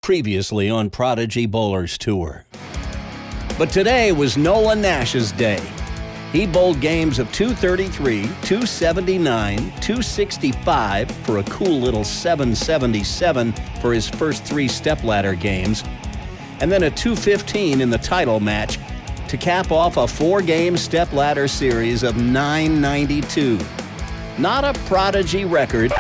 Previously on Prodigy Bowlers Tour. But today was Nolan Nash's day. He bowled games of 233, 279, 265 for a cool little 777 for his first three stepladder games, and then a 215 in the title match to cap off a four-game stepladder series of 992. Not a Prodigy record.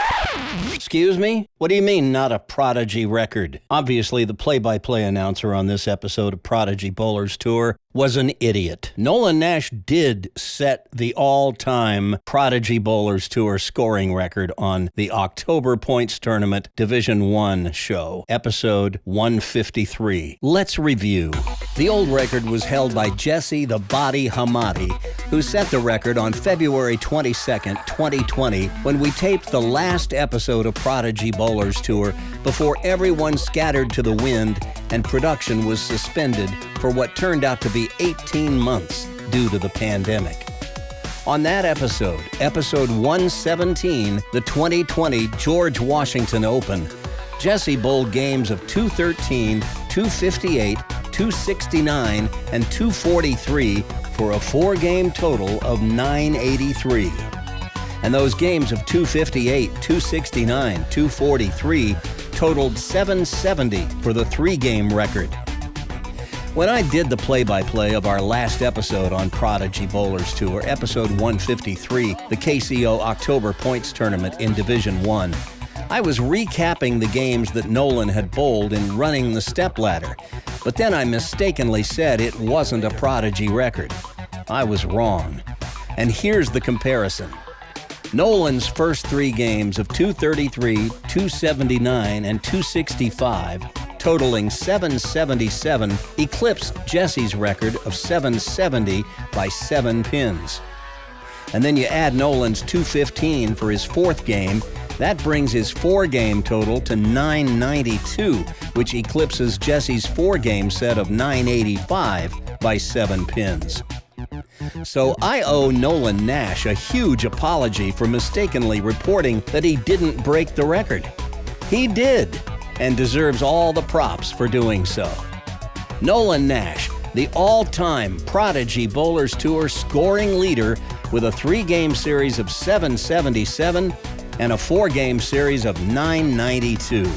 Excuse me? What do you mean, not a Prodigy record? Obviously, the play-by-play announcer on this episode of Prodigy Bowlers Tour was an idiot. Nolan Nash did set the all-time Prodigy Bowlers Tour scoring record on the October Points Tournament Division 1 show, episode 153. Let's review. The old record was held by Jesse the Body Hamadi, who set the record on February 22nd, 2020, when we taped the last episode of Prodigy Bowlers Tour before everyone scattered to the wind and production was suspended for what turned out to be 18 months due to the pandemic. On that episode 117, the 2020 George Washington Open, Jesse bowled games of 213, 258, 269, and 243 for a four-game total of 983. And those games of 258, 269, 243 totaled 770 for the three-game record. When I did the play-by-play of our last episode on Prodigy Bowlers Tour, episode 153, the KCO October Points Tournament in Division 1, I was recapping the games that Nolan had bowled in running the stepladder, but then I mistakenly said it wasn't a Prodigy record. I was wrong. And here's the comparison. Nolan's first three games of 233, 279, and 265, totaling 777, eclipsed Jesse's record of 770 by 7 pins. And then you add Nolan's 215 for his fourth game, that brings his four-game total to 992, which eclipses Jesse's four-game set of 985 by 7 pins. So I owe Nolan Nash a huge apology for mistakenly reporting that he didn't break the record. He did, and deserves all the props for doing so. Nolan Nash, the all-time Prodigy Bowlers Tour scoring leader with a three-game series of 777 and a four-game series of 992.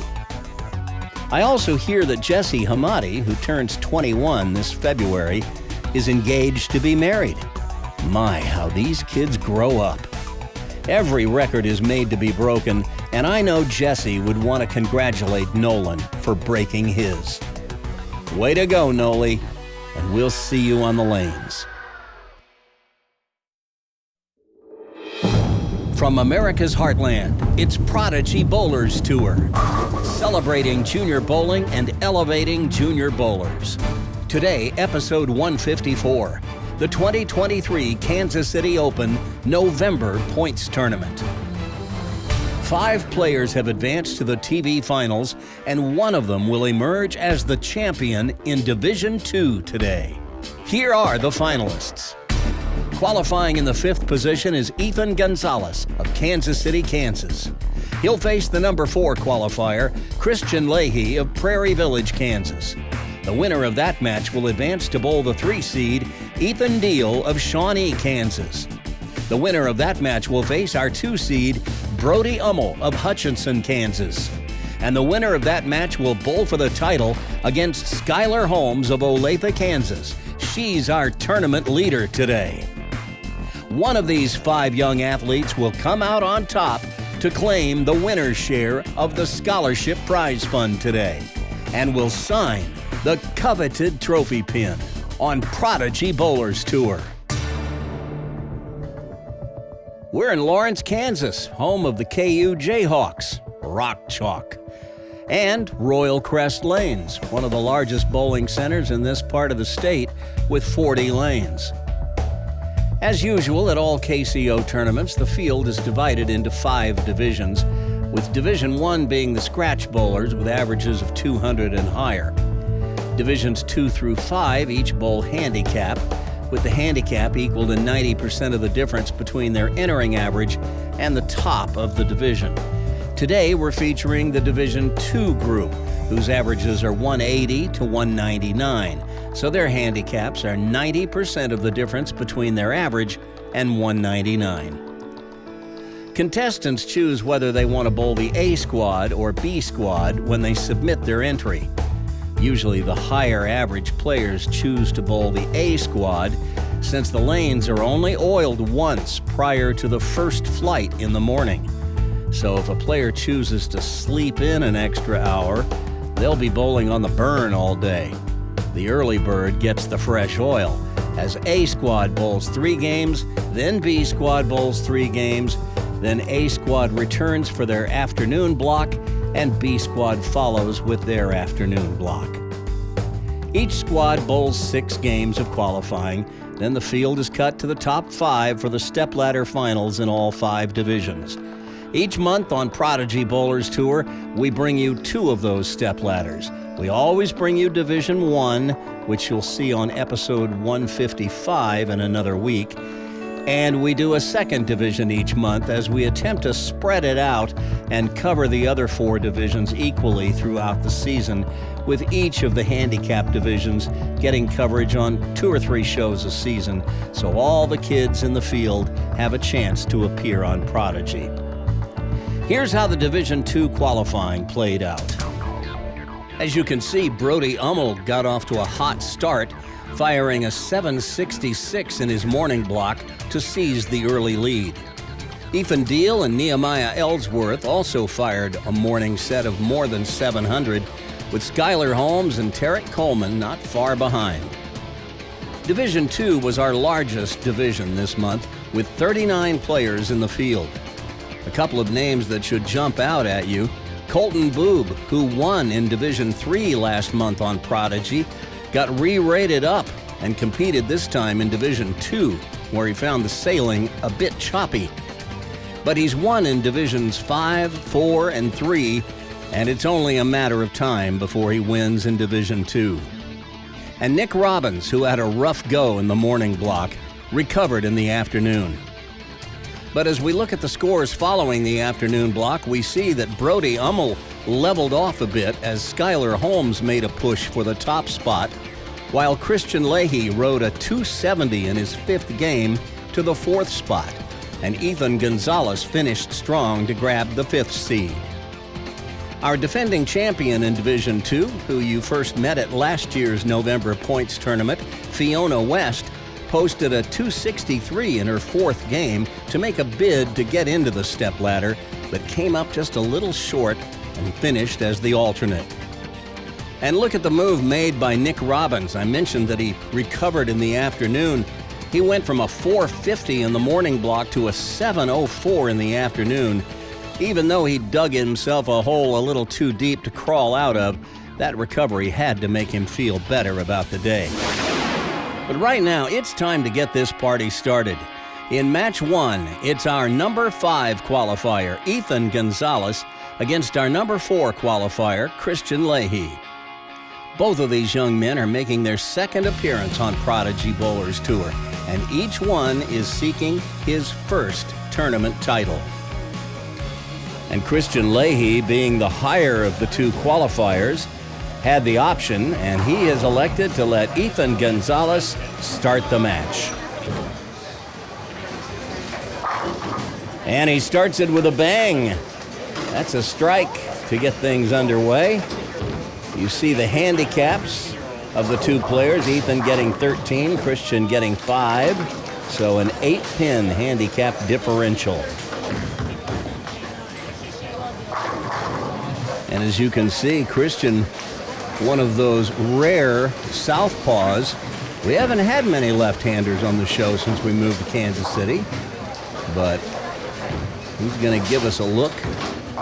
I also hear that Jesse Hamadi, who turns 21 this February, is engaged to be married. My, how these kids grow up. Every record is made to be broken, and I know Jesse would want to congratulate Nolan for breaking his. Way to go, Noli, and we'll see you on the lanes. From America's heartland, it's Prodigy Bowlers Tour, celebrating junior bowling and elevating junior bowlers. Today, episode 154, the 2023 Kansas City Open November Points Tournament. 5 players have advanced to the TV finals, and one of them will emerge as the champion in Division 2 today. Here are the finalists. Qualifying in the 5th position is Ethan Gonzalez of Kansas City, Kansas. He'll face the number 4 qualifier, Christian Leahy of Prairie Village, Kansas. The winner of that match will advance to bowl the 3 seed, Ethan Deal of Shawnee, Kansas. The winner of that match will face our 2 seed, Brody Ummel of Hutchinson, Kansas. And the winner of that match will bowl for the title against Skylar Holmes of Olathe, Kansas. She's our tournament leader today. One of these 5 young athletes will come out on top to claim the winner's share of the scholarship prize fund today, and will sign the coveted trophy pin on Prodigy Bowlers Tour. We're in Lawrence, Kansas, home of the KU Jayhawks, Rock Chalk, and Royal Crest Lanes, one of the largest bowling centers in this part of the state with 40 lanes. As usual at all KCO tournaments, the field is divided into 5 divisions, with Division 1 being the scratch bowlers with averages of 200 and higher. Divisions 2 through 5 each bowl handicap, with the handicap equal to 90% of the difference between their entering average and the top of the division. Today, we're featuring the Division II group, whose averages are 180 to 199. So their handicaps are 90% of the difference between their average and 199. Contestants choose whether they want to bowl the A squad or B squad when they submit their entry. Usually the higher average players choose to bowl the A squad since the lanes are only oiled once prior to the first flight in the morning. So if a player chooses to sleep in an extra hour, they'll be bowling on the burn all day. The early bird gets the fresh oil, as A squad bowls 3 games, then B squad bowls 3 games, then A squad returns for their afternoon block, and B squad follows with their afternoon block. Each squad bowls 6 games of qualifying, then the field is cut to the top 5 for the stepladder finals in all 5 divisions. Each month on Prodigy Bowlers Tour, we bring you 2 of those stepladders. We always bring you Division 1, which you'll see on episode 155 in another week. And we do a second division each month as we attempt to spread it out and cover the other 4 divisions equally throughout the season, with each of the handicap divisions getting coverage on 2 or 3 shows a season, so all the kids in the field have a chance to appear on Prodigy. Here's how the Division II qualifying played out. As you can see, Brody Hummel got off to a hot start, firing a 766 in his morning block to seize the early lead. Ethan Deal and Nehemiah Ellsworth also fired a morning set of more than 700, with Skylar Holmes and Tarek Coleman not far behind. Division II was our largest division this month, with 39 players in the field. A couple of names that should jump out at you: Colton Boob, who won in Division III last month on Prodigy, got re-rated up and competed this time in Division II, where he found the sailing a bit choppy. But he's won in Divisions 5, 4, and 3, and it's only a matter of time before he wins in Division II. And Nick Robbins, who had a rough go in the morning block, recovered in the afternoon. But as we look at the scores following the afternoon block, we see that Brody Hummel leveled off a bit as Skylar Holmes made a push for the top spot, while Christian Leahy rode a 270 in his 5th game to the 4th spot, and Ethan Gonzalez finished strong to grab the 5th seed. Our defending champion in Division II, who you first met at last year's November points tournament, Fiona West, posted a 263 in her 4th game to make a bid to get into the stepladder, but came up just a little short and finished as the alternate. And look at the move made by Nick Robbins. I mentioned that he recovered in the afternoon. He went from a 450 in the morning block to a 704 in the afternoon. Even though he dug himself a hole a little too deep to crawl out of, that recovery had to make him feel better about the day. But right now, it's time to get this party started. In Match 1, it's our number 5 qualifier, Ethan Gonzalez, against our number 4 qualifier, Christian Leahy. Both of these young men are making their 2nd appearance on Prodigy Bowlers Tour, and each one is seeking his 1st tournament title. And Christian Leahy, being the higher of the 2 qualifiers, had the option, and he has elected to let Ethan Gonzalez start the match. And he starts it with a bang. That's a strike to get things underway. You see the handicaps of the 2 players, Ethan getting 13, Christian getting 5, so an 8-pin handicap differential. And as you can see, Christian, one of those rare southpaws. We haven't had many left-handers on the show since we moved to Kansas City, but he's going to give us a look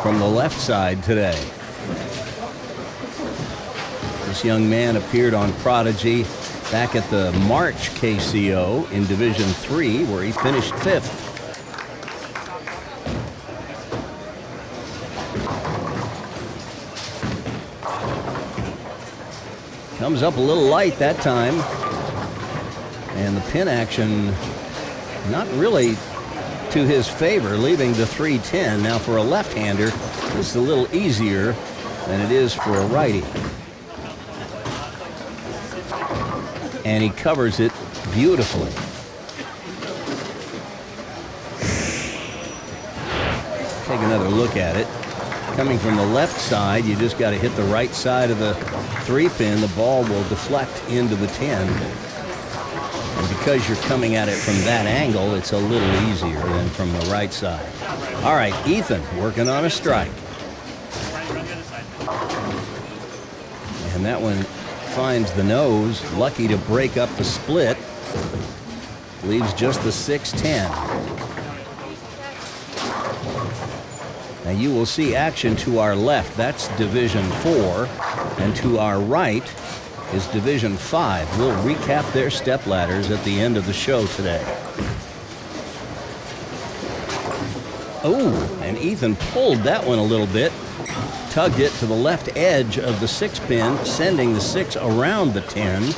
from the left side today. This young man appeared on Prodigy back at the March KCO in Division III, where he finished 5th. Comes up a little light that time. And the pin action not really to his favor, leaving the 3-10. Now for a left-hander, this is a little easier than it is for a righty. And he covers it beautifully. Take another look at it. Coming from the left side, you just got to hit the right side of the 3-pin. The ball will deflect into the 10. And because you're coming at it from that angle, it's a little easier than from the right side. All right, Ethan working on a strike. And that one finds the nose. Lucky to break up the split. Leaves just the 6-10. Now you will see action to our left. That's Division 4. And to our right is Division 5. We'll recap their step ladders at the end of the show today. Oh, and Ethan pulled that one a little bit. Tugged it to the left edge of the 6-pin, sending the 6 around the 10.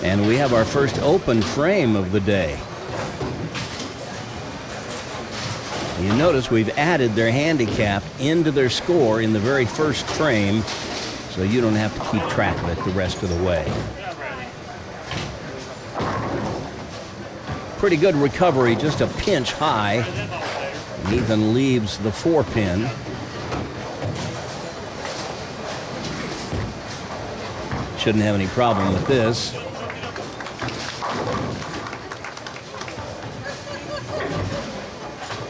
And we have our first open frame of the day. You notice we've added their handicap into their score in the very first frame, so you don't have to keep track of it the rest of the way. Pretty good recovery, just a pinch high. And Ethan leaves the 4-pin. Shouldn't have any problem with this.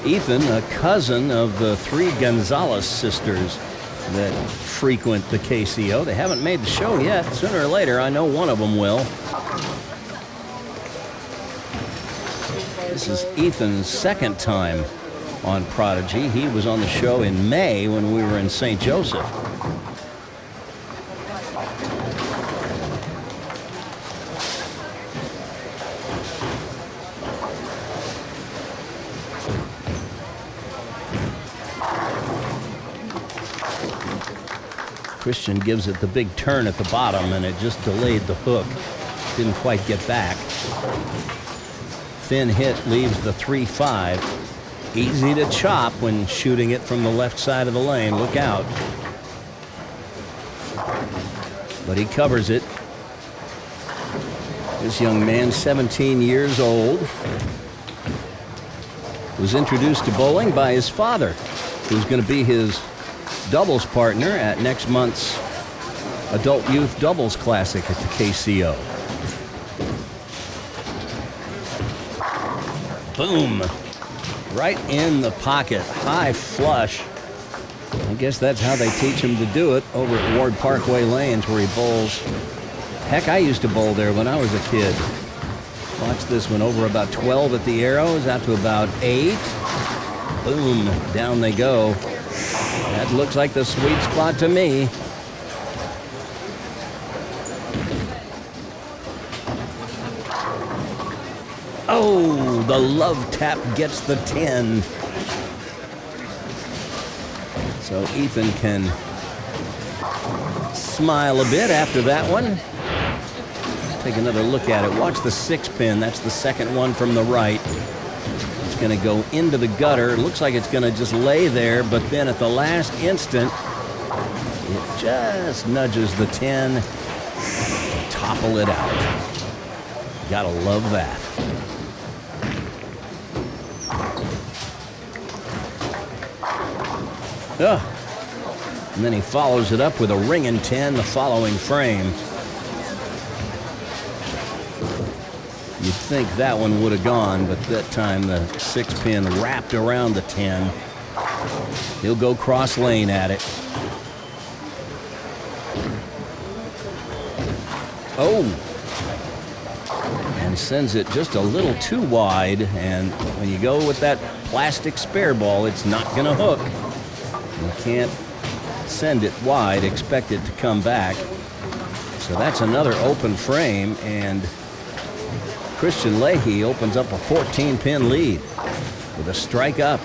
Ethan, a cousin of the 3 Gonzalez sisters that frequent the KCO. They haven't made the show yet. Sooner or later, I know one of them will. This is Ethan's second time on Prodigy. He was on the show in May when we were in St. Joseph. Christian gives it the big turn at the bottom, and it just delayed the hook. Didn't quite get back. Thin hit leaves the 3-5. Easy to chop when shooting it from the left side of the lane. Look out. But he covers it. This young man, 17 years old, was introduced to bowling by his father, who's going to be his doubles partner at next month's Adult Youth Doubles Classic at the KCO. Boom. Right in the pocket. High flush. I guess that's how they teach him to do it over at Ward Parkway Lanes, where he bowls. Heck, I used to bowl there when I was a kid. Watch this one. Over about 12 at the arrows, out to about 8. Boom. Down they go. That looks like the sweet spot to me. Oh, the love tap gets the 10. So Ethan can smile a bit after that one. Take another look at it. Watch the 6-pin. That's the second one from the right. It's going to go into the gutter. It looks like it's going to just lay there, but then at the last instant, it just nudges the 10 to topple it out. Gotta love that. And then he follows it up with a ringing 10 the following frame. You'd think that one would have gone, but that time the 6-pin wrapped around the 10. He'll go cross lane at it. Oh! And sends it just a little too wide, and when you go with that plastic spare ball, it's not going to hook. You can't send it wide, expect it to come back. So that's another open frame, and Christian Leahy opens up a 14-pin lead with a strike up.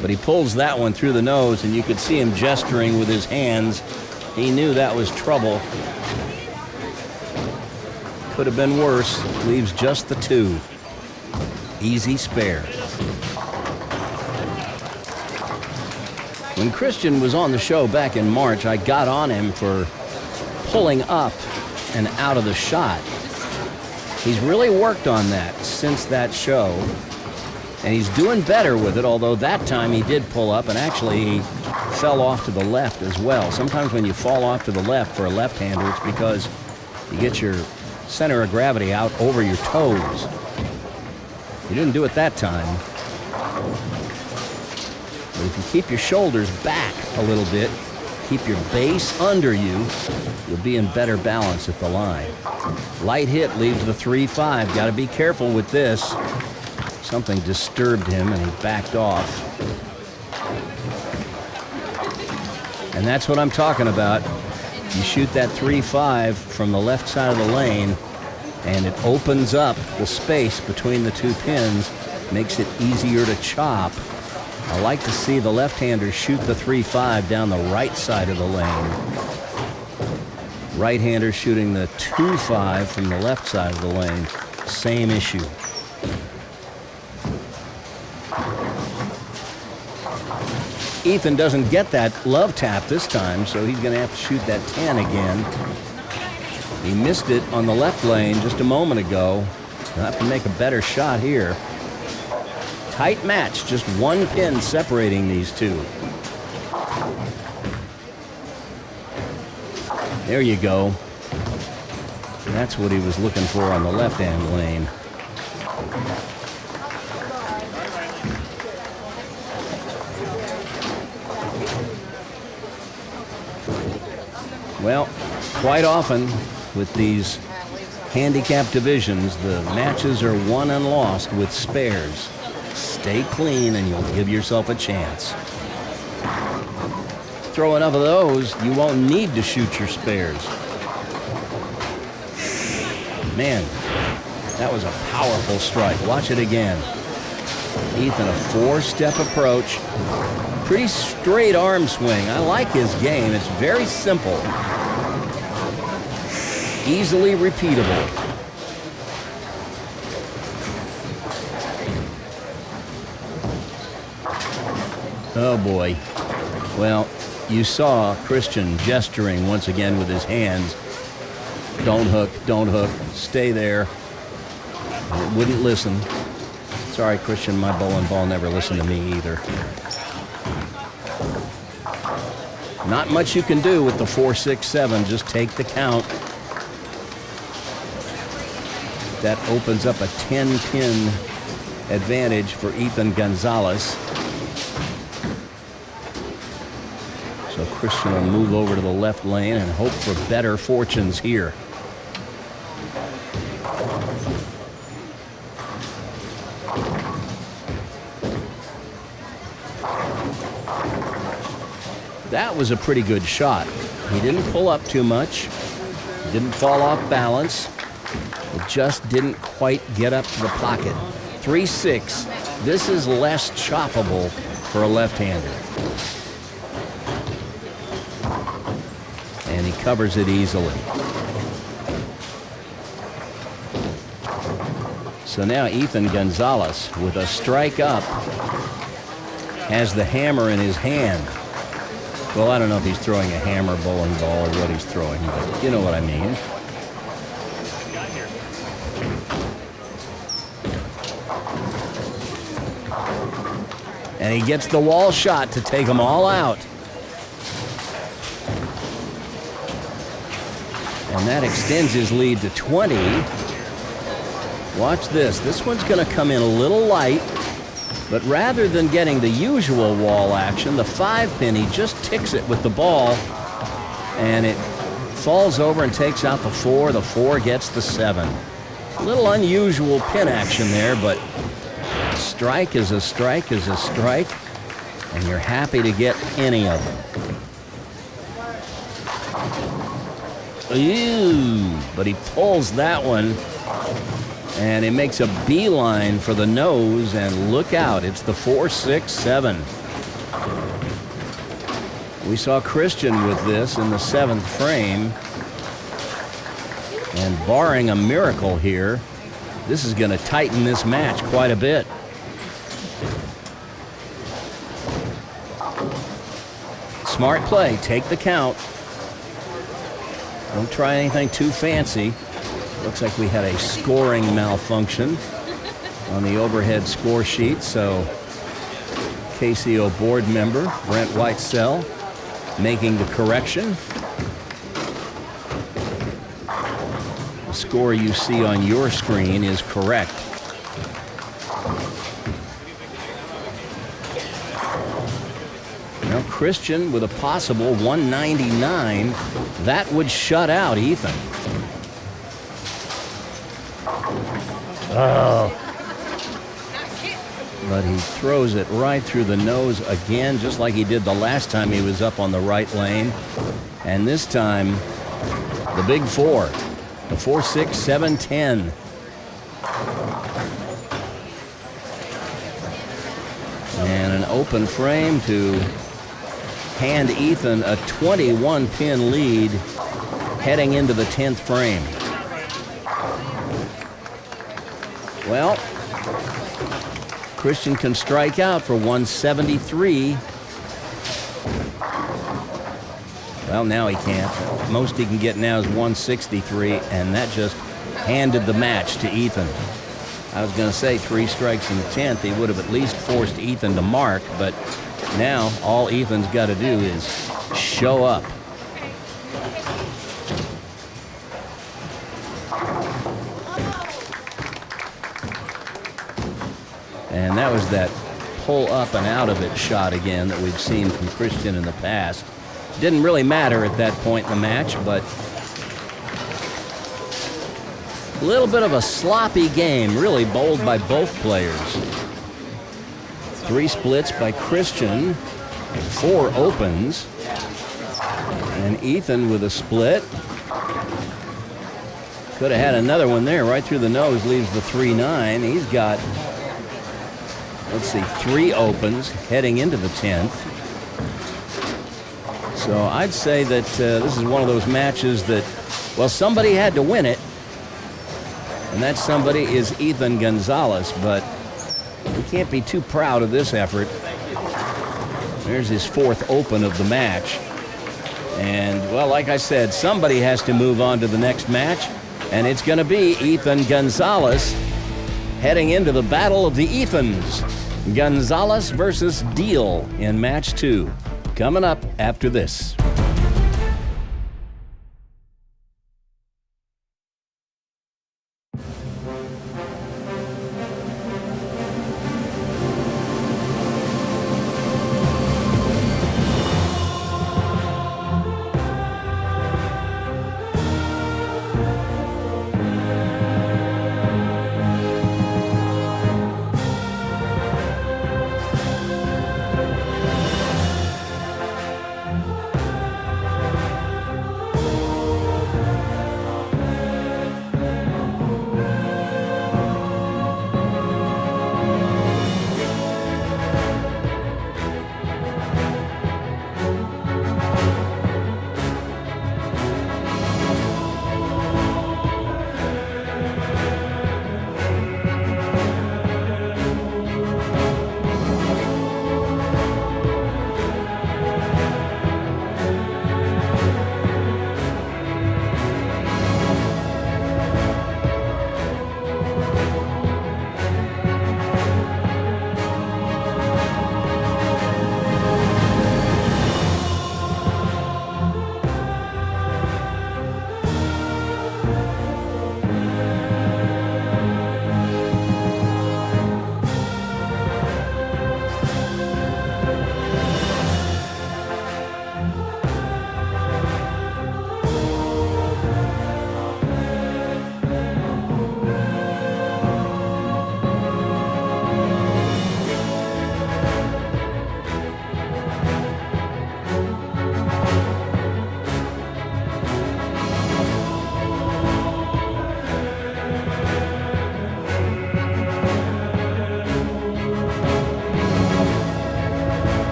But he pulls that one through the nose, and you could see him gesturing with his hands. He knew that was trouble. Could have been worse. Leaves just the 2. Easy spare. When Christian was on the show back in March, I got on him for pulling up and out of the shot. He's really worked on that since that show, and he's doing better with it, although that time he did pull up, and actually he fell off to the left as well. Sometimes when you fall off to the left for a left-hander, it's because you get your center of gravity out over your toes. You didn't do it that time. But if you keep your shoulders back a little bit, keep your base under you, you'll be in better balance at the line. Light hit leaves the 3-5. Got to be careful with this. Something disturbed him and he backed off. And that's what I'm talking about. You shoot that 3-5 from the left side of the lane, and it opens up the space between the two pins, makes it easier to chop. I like to see the left-hander shoot the 3-5 down the right side of the lane. Right-hander shooting the 2-5 from the left side of the lane. Same issue. Ethan doesn't get that love tap this time, so he's going to have to shoot that 10 again. He missed it on the left lane just a moment ago. He'll have to make a better shot here. Tight match, just one pin separating these two. There you go. That's what he was looking for on the left-hand lane. Well, quite often with these handicap divisions, the matches are won and lost with spares. Stay clean and you'll give yourself a chance. Throw enough of those, you won't need to shoot your spares. Man, that was a powerful strike. Watch it again. Ethan, a four-step approach. Pretty straight arm swing. I like his game. It's very simple. Easily repeatable. Oh boy. Well, you saw Christian gesturing once again with his hands. Don't hook, stay there. It wouldn't listen. Sorry, Christian, my bowling ball never listened to me either. Not much you can do with the 4-6-7. Just take the count. That opens up a 10-pin advantage for Ethan Gonzalez. So Christian will move over to the left lane and hope for better fortunes here. That was a pretty good shot. He didn't pull up too much. He didn't fall off balance. It just didn't quite get up to the pocket. 3-6. This is less choppable for a left-hander. And he covers it easily. So now Ethan Gonzalez, with a strike up, has the hammer in his hand. Well, I don't know if he's throwing a hammer bowling ball or what he's throwing, but you know what I mean. And he gets the wall shot to take them all out. And that extends his lead to 20. Watch this. This one's going to come in a little light. But rather than getting the usual wall action, the 5-pin, he just ticks it with the ball, and it falls over and takes out the 4. The 4 gets the 7. A little unusual pin action there, but a strike is a strike is a strike, and you're happy to get any of them. Ooh, but he pulls that one. And it makes a beeline for the nose, and look out, it's the 4-6-7. We saw Christian with this in the 7th frame. And barring a miracle here, This is going to tighten this match quite a bit. Smart play. Take the count. Don't try anything too fancy. Looks like we had a scoring malfunction on the overhead score sheet, so KCO board member Brent Whitesell making the correction. The score you see on your screen is correct. Now Christian with a possible 199. That would shut out Ethan. Oh. But he throws it right through the nose again, just like he did the last time he was up on the right lane. And this time, the big four, the 4, 6, 7, 10. And an open frame to hand Ethan a 21-pin lead heading into the 10th frame. Well, Christian can strike out for 173. Well, now he can't. Most he can get now is 163, and that just handed the match to Ethan. I was going to say 3 strikes in the 10th. He would have at least forced Ethan to mark, but now all Ethan's got to do is show up. And that was that pull up and out of it shot again that we've seen from Christian in the past. Didn't really matter at that point in the match, but a little bit of a sloppy game, really bowled by both players. 3 splits by Christian, 4 opens, and Ethan with a split. Could have had another one there, right through the nose, leaves the 3-9. He's got, let's see, 3 opens heading into the 10th. So I'd say that this is one of those matches that, well, somebody had to win it, and that somebody is Ethan Gonzalez, but we can't be too proud of this effort. There's his 4th open of the match. And, well, like I said, somebody has to move on to the next match, and it's going to be Ethan Gonzalez heading into the battle of the Ethans. Gonzalez versus Deal in match 2. Coming up after this.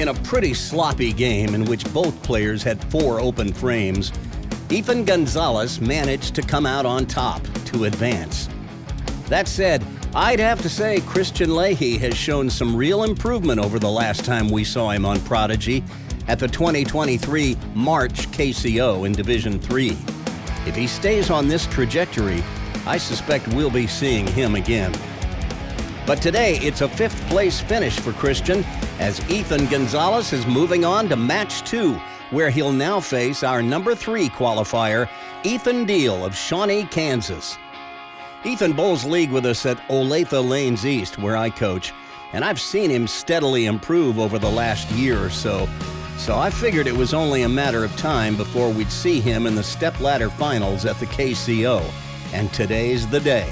In a pretty sloppy game in which both players had 4 open frames, Ethan Gonzalez managed to come out on top to advance. That said, I'd have to say Christian Leahy has shown some real improvement over the last time we saw him on Prodigy at the 2023 March KCO in Division III. If he stays on this trajectory, I suspect we'll be seeing him again. But today, it's a 5th place finish for Christian as Ethan Gonzalez is moving on to match 2, where he'll now face our number 3 qualifier, Ethan Deal of Shawnee, Kansas. Ethan bowls league with us at Olathe Lanes East, where I coach, and I've seen him steadily improve over the last year or so. So I figured it was only a matter of time before we'd see him in the stepladder finals at the KCO, and today's the day.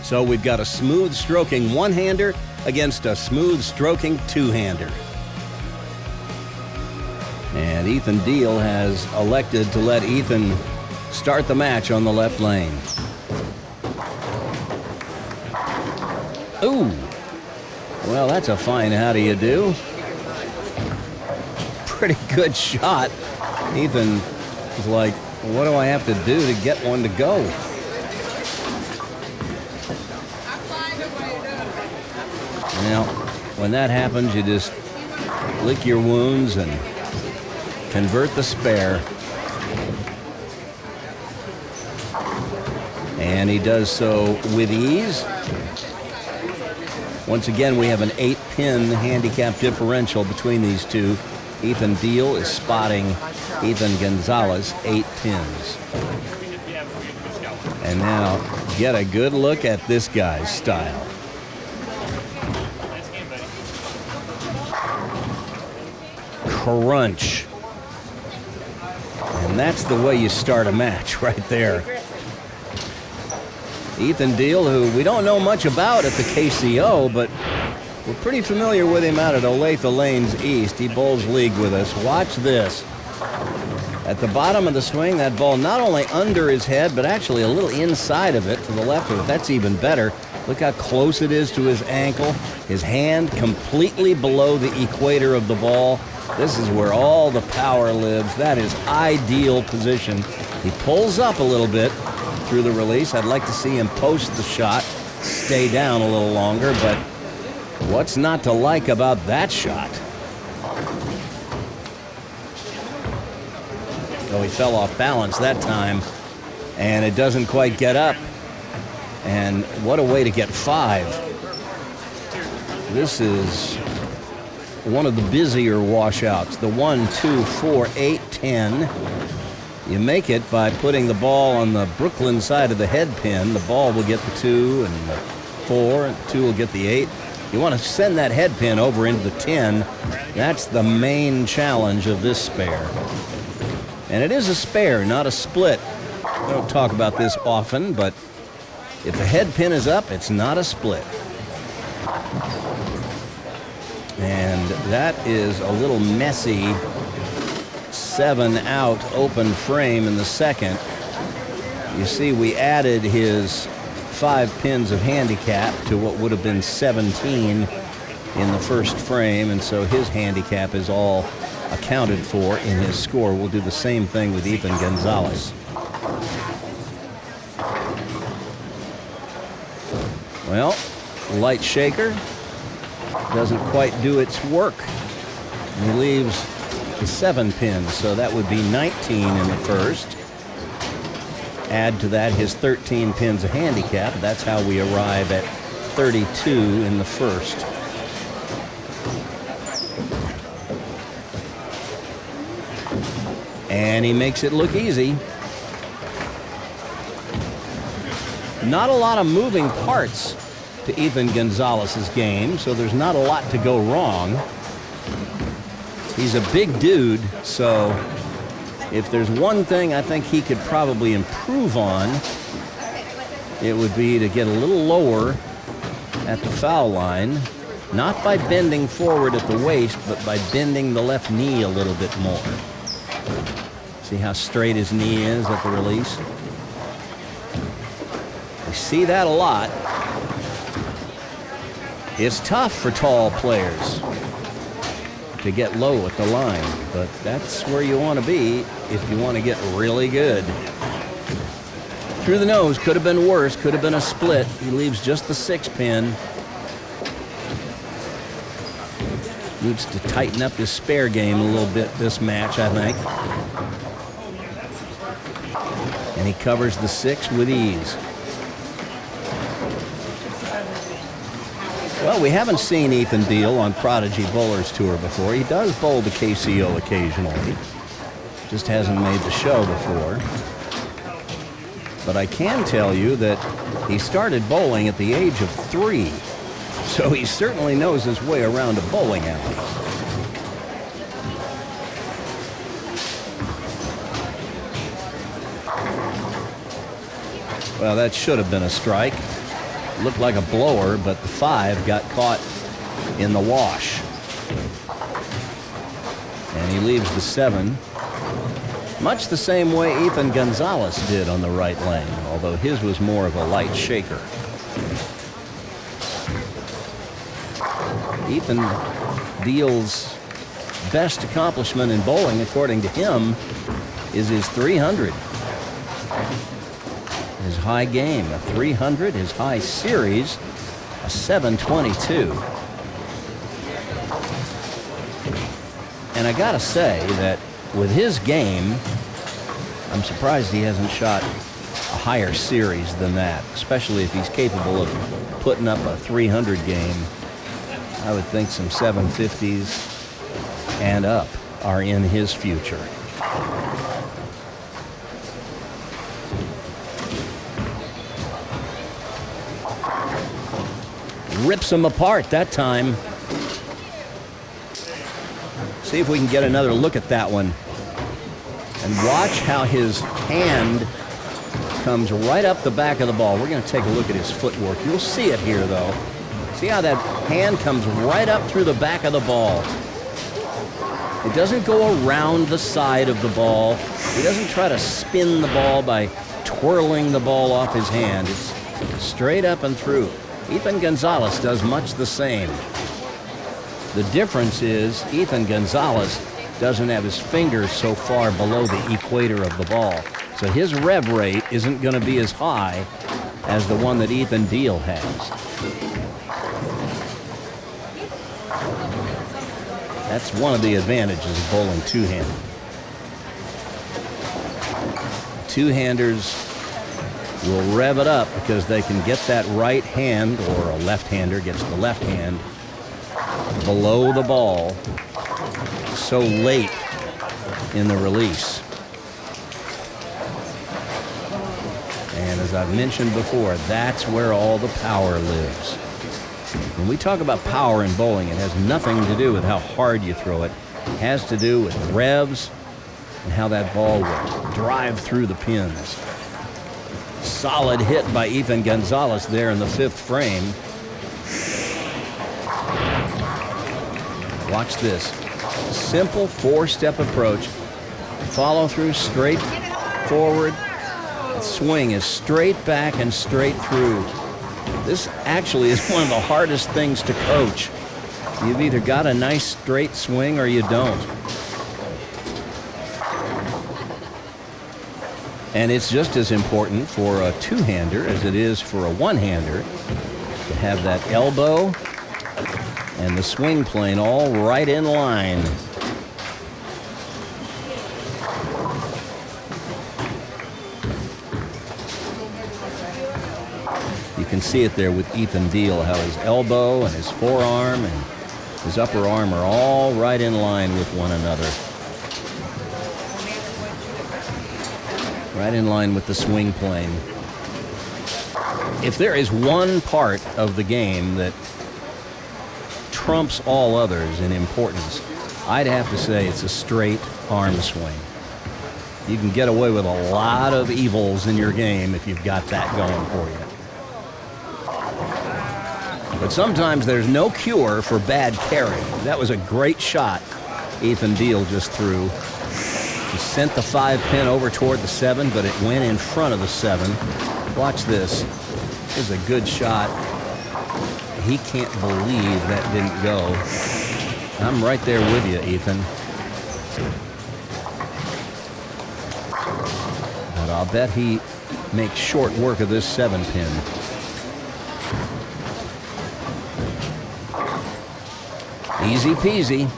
So we've got a smooth stroking one-hander against a smooth stroking two-hander. And Ethan Deal has elected to let Ethan start the match on the left lane. Ooh, well, that's a fine how do you do. Pretty good shot. Ethan is like, what do I have to do to get one to go? Now, when that happens, you just lick your wounds and convert the spare. And he does so with ease. Once again, we have an 8-pin handicap differential between these two. Ethan Deal is spotting Ethan Gonzalez 8 pins. And now get a good look at this guy's style. Crunch. And that's the way you start a match right there. Ethan Deal, who we don't know much about at the KCO, but we're pretty familiar with him out at Olathe Lanes East. He bowls league with us. Watch this. At the bottom of the swing, that ball not only under his head, but actually a little inside of it, to the left of it. That's even better. Look how close it is to his ankle. His hand completely below the equator of the ball. This is where all the power lives. That is ideal position. He pulls up a little bit through the release. I'd like to see him post the shot, stay down a little longer, but what's not to like about that shot? Oh, he fell off balance that time, and it doesn't quite get up. And what a way to get 5. This is one of the busier washouts. The 1, 2, 4, 8, 10. You make it by putting the ball on the Brooklyn side of the head pin. The ball will get the 2 and the 4, and 2 will get the 8. You want to send that head pin over into the 10. That's the main challenge of this spare. And it is a spare, not a split. I don't talk about this often, but if the head pin is up, it's not a split. And that is a little messy 7-out open frame in the second. You see, we added his 5 pins of handicap to what would have been 17 in the first frame, and so his handicap is all accounted for in his score. We'll do the same thing with Ethan Gonzalez. Well, light shaker doesn't quite do its work. He leaves the 7 pins, so that would be 19 in the first. Add to that his 13 pins of handicap. That's how we arrive at 32 in the first. And he makes it look easy. Not a lot of moving parts to Ethan Gonzalez's game, so there's not a lot to go wrong. He's a big dude, so if there's one thing I think he could probably improve on, it would be to get a little lower at the foul line, not by bending forward at the waist, but by bending the left knee a little bit more. See how straight his knee is at the release? We see that a lot. It's tough for tall players. to get low at the line, but that's where you want to be if you want to get really good. Through the nose, could have been worse, could have been a split. He leaves just the 6-pin. Needs to tighten up his spare game a little bit this match, I think. And he covers the 6 with ease. Well, we haven't seen Ethan Deal on Prodigy Bowlers Tour before. He does bowl the KCO occasionally. Just hasn't made the show before. But I can tell you that he started bowling at the age of 3. So he certainly knows his way around a bowling alley. Well, that should have been a strike. Looked like a blower, but the 5 got caught in the wash. And he leaves the 7. Much the same way Ethan Gonzalez did on the right lane, although his was more of a light shaker. Ethan Deal's best accomplishment in bowling, according to him, is his 300. His high game, a 300. His high series, a 722. And I gotta say that with his game, I'm surprised he hasn't shot a higher series than that, especially if he's capable of putting up a 300 game. I would think some 750s and up are in his future. Rips him apart that time. See if we can get another look at that one. And watch how his hand comes right up the back of the ball. We're going to take a look at his footwork. You'll see it here, though. See how that hand comes right up through the back of the ball. It doesn't go around the side of the ball. He doesn't try to spin the ball by twirling the ball off his hand. It's straight up and through. Ethan Gonzalez does much the same. The difference is Ethan Gonzalez doesn't have his fingers so far below the equator of the ball. So his rev rate isn't going to be as high as the one that Ethan Deal has. That's one of the advantages of bowling two-handed. Two-handers will rev it up because they can get that right hand, or a left-hander gets the left hand, below the ball so late in the release. And as I've mentioned before, that's where all the power lives. When we talk about power in bowling, it has nothing to do with how hard you throw it. It has to do with revs and how that ball will drive through the pins. Solid hit by Ethan Gonzalez there in the 5th frame. Watch this. Simple 4-step approach. Follow through, straight forward. The swing is straight back and straight through. This actually is one of the hardest things to coach. You've either got a nice straight swing or you don't. And it's just as important for a two-hander as it is for a one-hander to have that elbow and the swing plane all right in line. You can see it there with Ethan Deal, how his elbow and his forearm and his upper arm are all right in line with one another. Right in line with the swing plane. If there is one part of the game that trumps all others in importance, I'd have to say it's a straight arm swing. You can get away with a lot of evils in your game if you've got that going for you. But sometimes there's no cure for bad carry. That was a great shot Ethan Deal just threw. He sent the 5-pin over toward the 7, but it went in front of the 7. Watch this. This is a good shot. He can't believe that didn't go. I'm right there with you, Ethan. But I'll bet he makes short work of this 7-pin. Easy peasy.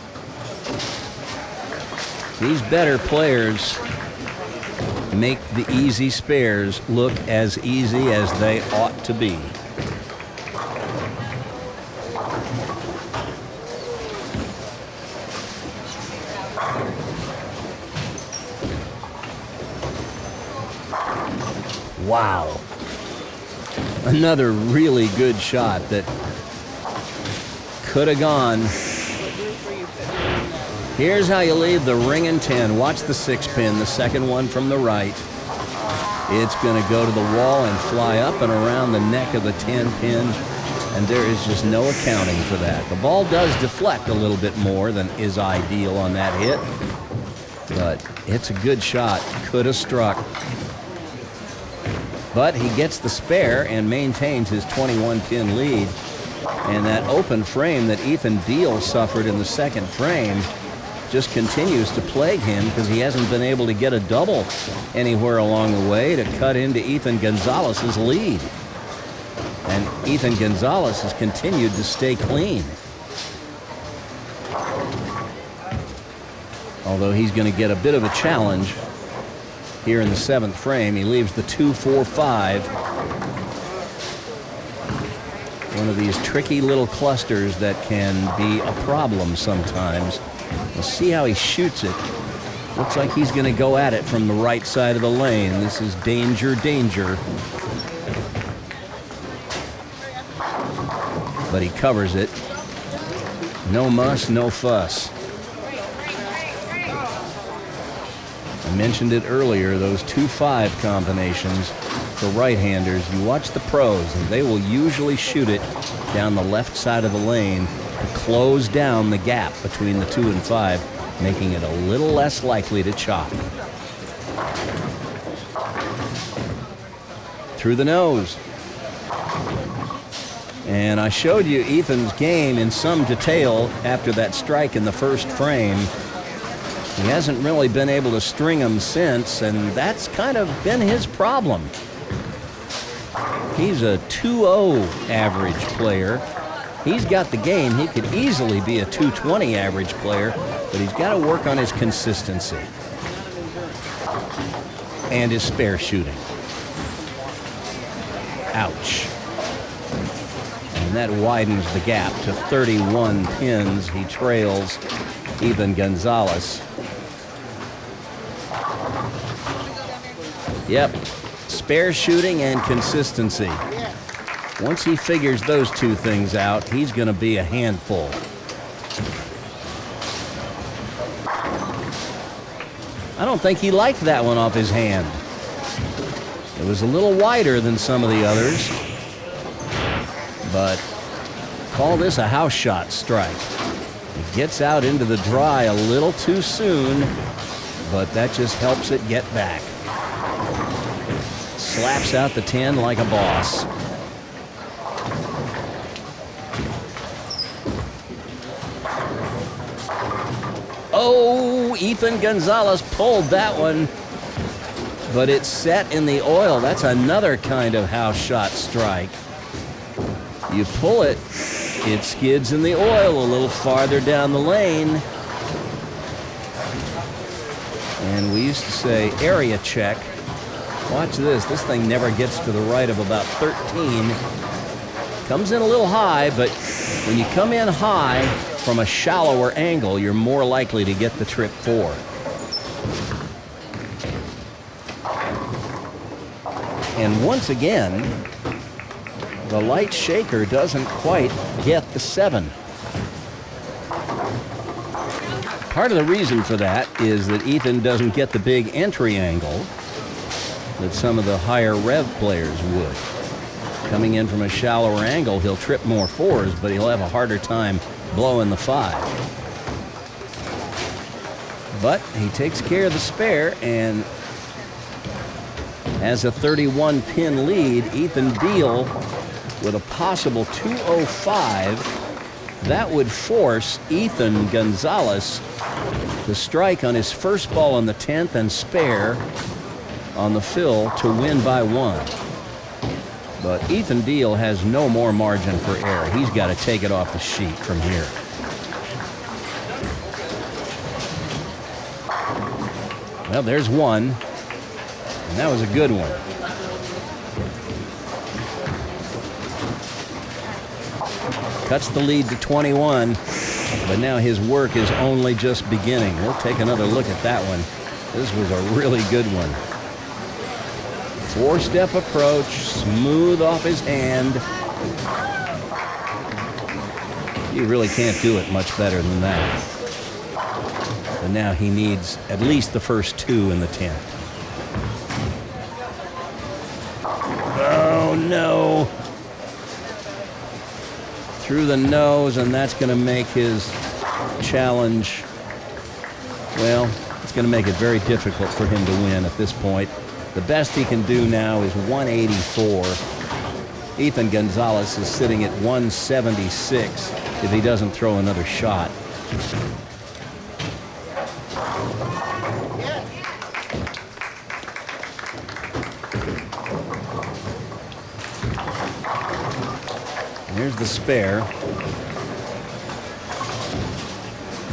These better players make the easy spares look as easy as they ought to be. Wow. Another really good shot that could have gone. Here's how you leave the ring and 10. Watch the 6-pin, the second one from the right. It's going to go to the wall and fly up and around the neck of the 10-pin, and there is just no accounting for that. The ball does deflect a little bit more than is ideal on that hit, but it's a good shot. Could have struck. But he gets the spare and maintains his 21-pin lead. And that open frame that Ethan Deal suffered in the second frame just continues to plague him because he hasn't been able to get a double anywhere along the way to cut into Ethan Gonzalez's lead. And Ethan Gonzalez has continued to stay clean. Although he's going to get a bit of a challenge here in the 7th frame. He leaves the 2-4-5. One of these tricky little clusters that can be a problem sometimes. We'll see how he shoots it. Looks like he's going to go at it from the right side of the lane. This is danger, danger. But he covers it. No muss, no fuss. I mentioned it earlier, those 2-5 combinations for right-handers. You watch the pros, and they will usually shoot it down the left side of the lane to close down the gap between the 2 and 5, making it a little less likely to chop. Through the nose. And I showed you Ethan's game in some detail after that strike in the first frame. He hasn't really been able to string them since, and that's kind of been his problem. He's a 2.0 average player. He's got the game. He could easily be a 220 average player, but he's got to work on his consistency and his spare shooting. Ouch. And that widens the gap to 31 pins. He trails Ethan Gonzalez. Yep, spare shooting and consistency. Once he figures those two things out, he's going to be a handful. I don't think he liked that one off his hand. It was a little wider than some of the others, but call this a house shot strike. It gets out into the dry a little too soon, but that just helps it get back. Slaps out the 10 like a boss. Oh, Ethan Gonzalez pulled that one, but it's set in the oil. That's another kind of house shot strike. You pull it, it skids in the oil a little farther down the lane. And we used to say area check. Watch this. This thing never gets to the right of about 13. Comes in a little high, but when you come in high from a shallower angle, you're more likely to get the trip 4. And once again, the light shaker doesn't quite get the 7. Part of the reason for that is that Ethan doesn't get the big entry angle that some of the higher rev players would. Coming in from a shallower angle, he'll trip more 4s, but he'll have a harder time blowing the 5. But he takes care of the spare and has a 31-pin lead. Ethan Deal with a possible 205 that would force Ethan Gonzalez to strike on his first ball on the 10th and spare on the fill to win by 1. But Ethan Deal has no more margin for error. He's got to take it off the sheet from here. Well, there's one, and that was a good one. Cuts the lead to 21, but now his work is only just beginning. We'll take another look at that one. This was a really good one. 4-step approach, smooth off his hand. You really can't do it much better than that. And now he needs at least the first 2 in the 10th. Oh, no. Through the nose, and that's going to make his challenge, well, it's going to make it very difficult for him to win at this point. The best he can do now is 184. Ethan Gonzalez is sitting at 176 if he doesn't throw another shot. Here's the spare.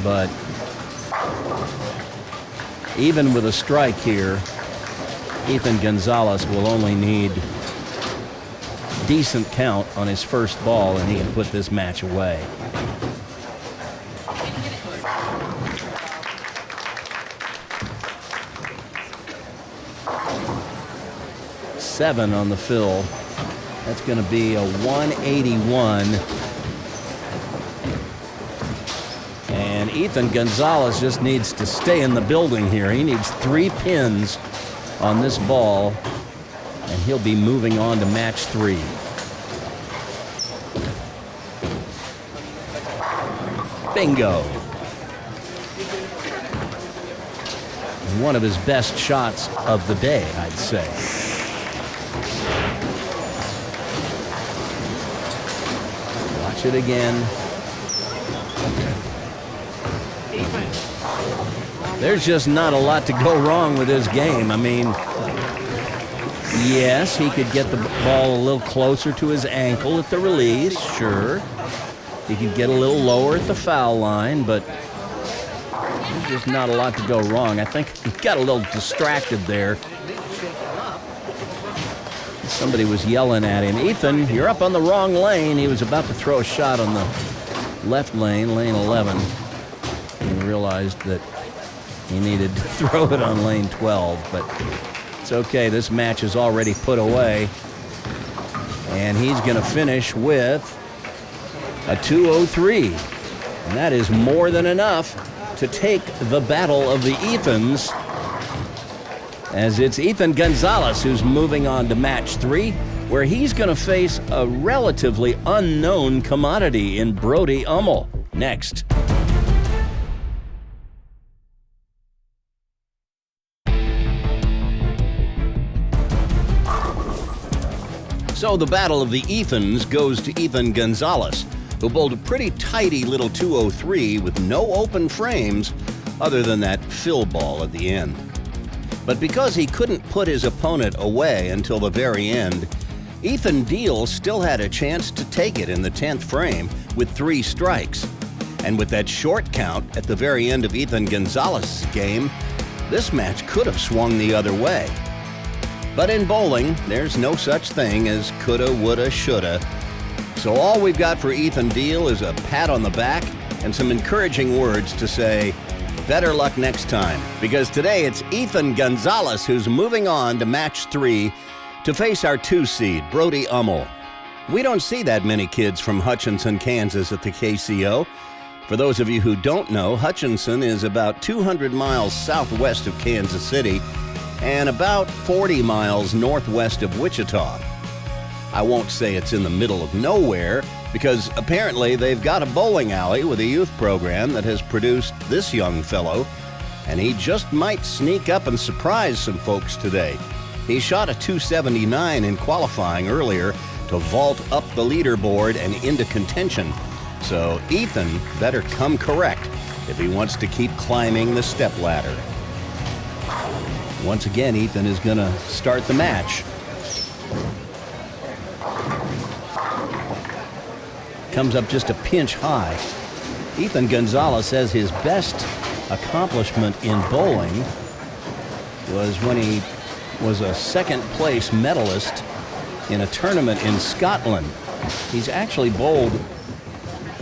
But even with a strike here, Ethan Gonzalez will only need decent count on his first ball, and he can put this match away. Seven on the fill. That's going to be a 181. And Ethan Gonzalez just needs to stay in the building here. He needs 3 pins on this ball, and he'll be moving on to match 3. Bingo. One of his best shots of the day, I'd say. Watch it again. There's just not a lot to go wrong with this game. I mean, yes, he could get the ball a little closer to his ankle at the release, sure. He could get a little lower at the foul line, but there's just not a lot to go wrong. I think he got a little distracted there. Somebody was yelling at him, "Ethan, you're up on the wrong lane." He was about to throw a shot on the left lane, lane 11. And he realized that he needed to throw it on lane 12, but it's okay. This match is already put away. And he's going to finish with a 203. And that is more than enough to take the battle of the Ethans, as it's Ethan Gonzalez who's moving on to match 3, where he's going to face a relatively unknown commodity in Brody Ummel next. So the battle of the Ethans goes to Ethan Gonzalez, who bowled a pretty tidy little 203 with no open frames other than that fill ball at the end. But because he couldn't put his opponent away until the very end, Ethan Deal still had a chance to take it in the 10th frame with 3 strikes. And with that short count at the very end of Ethan Gonzalez's game, this match could have swung the other way. But in bowling, there's no such thing as coulda, woulda, shoulda. So all we've got for Ethan Deal is a pat on the back and some encouraging words to say, better luck next time. Because today it's Ethan Gonzalez who's moving on to match 3 to face our 2 seed, Brody Ummel. We don't see that many kids from Hutchinson, Kansas at the KCO. For those of you who don't know, Hutchinson is about 200 miles southwest of Kansas City and about 40 miles northwest of Wichita. I won't say it's in the middle of nowhere, because apparently they've got a bowling alley with a youth program that has produced this young fellow, and he just might sneak up and surprise some folks today. He shot a 279 in qualifying earlier to vault up the leaderboard and into contention. So Ethan better come correct if he wants to keep climbing the step ladder. Once again, Ethan is going to start the match. Comes up just a pinch high. Ethan Gonzalez says his best accomplishment in bowling was when he was a second place medalist in a tournament in Scotland. He's actually bowled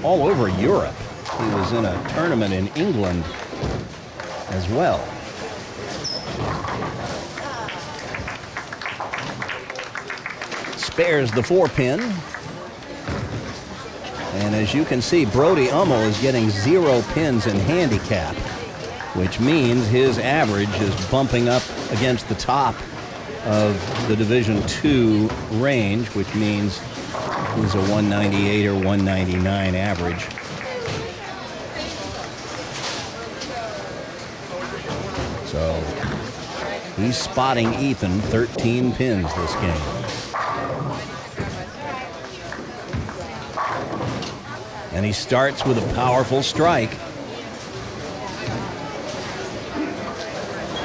all over Europe. He was in a tournament in England as well. Spares the 4-pin. And as you can see, Brody Hummel is getting 0 pins in handicap, which means his average is bumping up against the top of the Division II range, which means he's a 198 or 199 average. So he's spotting Ethan 13 pins this game. And he starts with a powerful strike.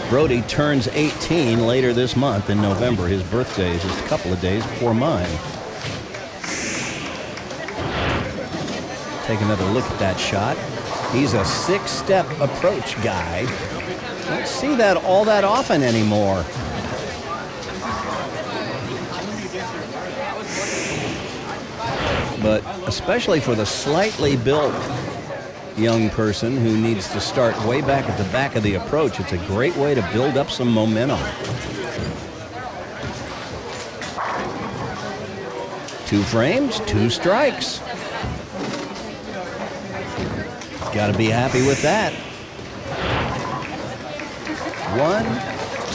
Brody turns 18 later this month in November. His birthday is just a couple of days before mine. Take another look at that shot. He's a 6-step approach guy. Don't see that all that often anymore. But especially for the slightly built young person who needs to start way back at the back of the approach, it's a great way to build up some momentum. 2 frames, 2 strikes. Got to be happy with that. 1,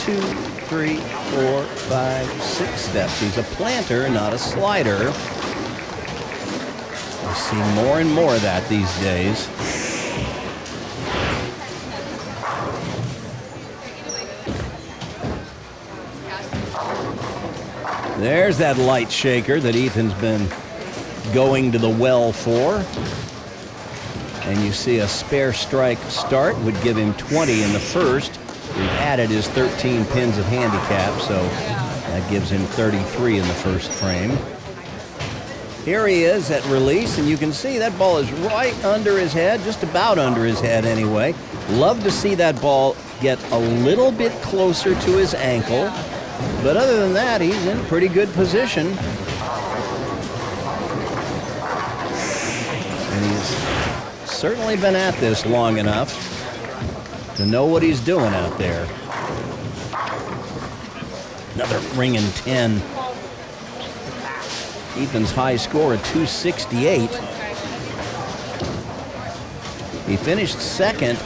2, 3, 4, 5, 6 steps. He's a planter, not a slider. I see more and more of that these days. There's that light shaker that Ethan's been going to the well for. And you see a spare strike start would give him 20 in the first. We've added his 13 pins of handicap, so that gives him 33 in the first frame. Here he is at release, and you can see that ball is right under his head, just about under his head anyway. Love to see that ball get a little bit closer to his ankle, but other than that, he's in pretty good position. And he's certainly been at this long enough to know what he's doing out there. Another ringing 10. Ethan's high score of 268. He finished second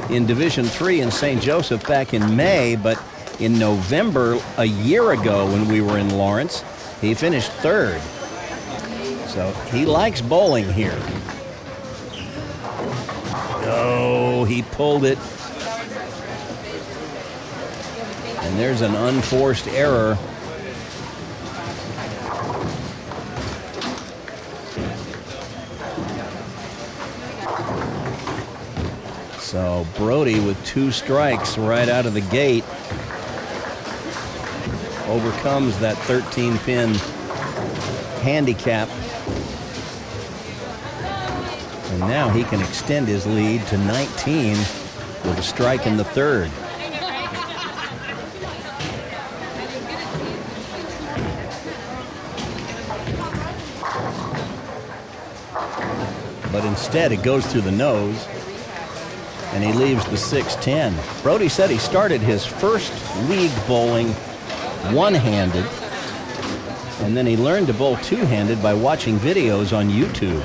in Division III in St. Joseph back in May, but in November a year ago when we were in Lawrence, he finished third. So he likes bowling here. Oh, he pulled it. And there's an unforced error. So Brody with 2 strikes right out of the gate overcomes that 13-pin handicap. And now he can extend his lead to 19 with a strike in the third. But instead it goes through the nose, and he leaves the 6-10. Brody said he started his first league bowling one-handed, and then he learned to bowl two-handed by watching videos on YouTube.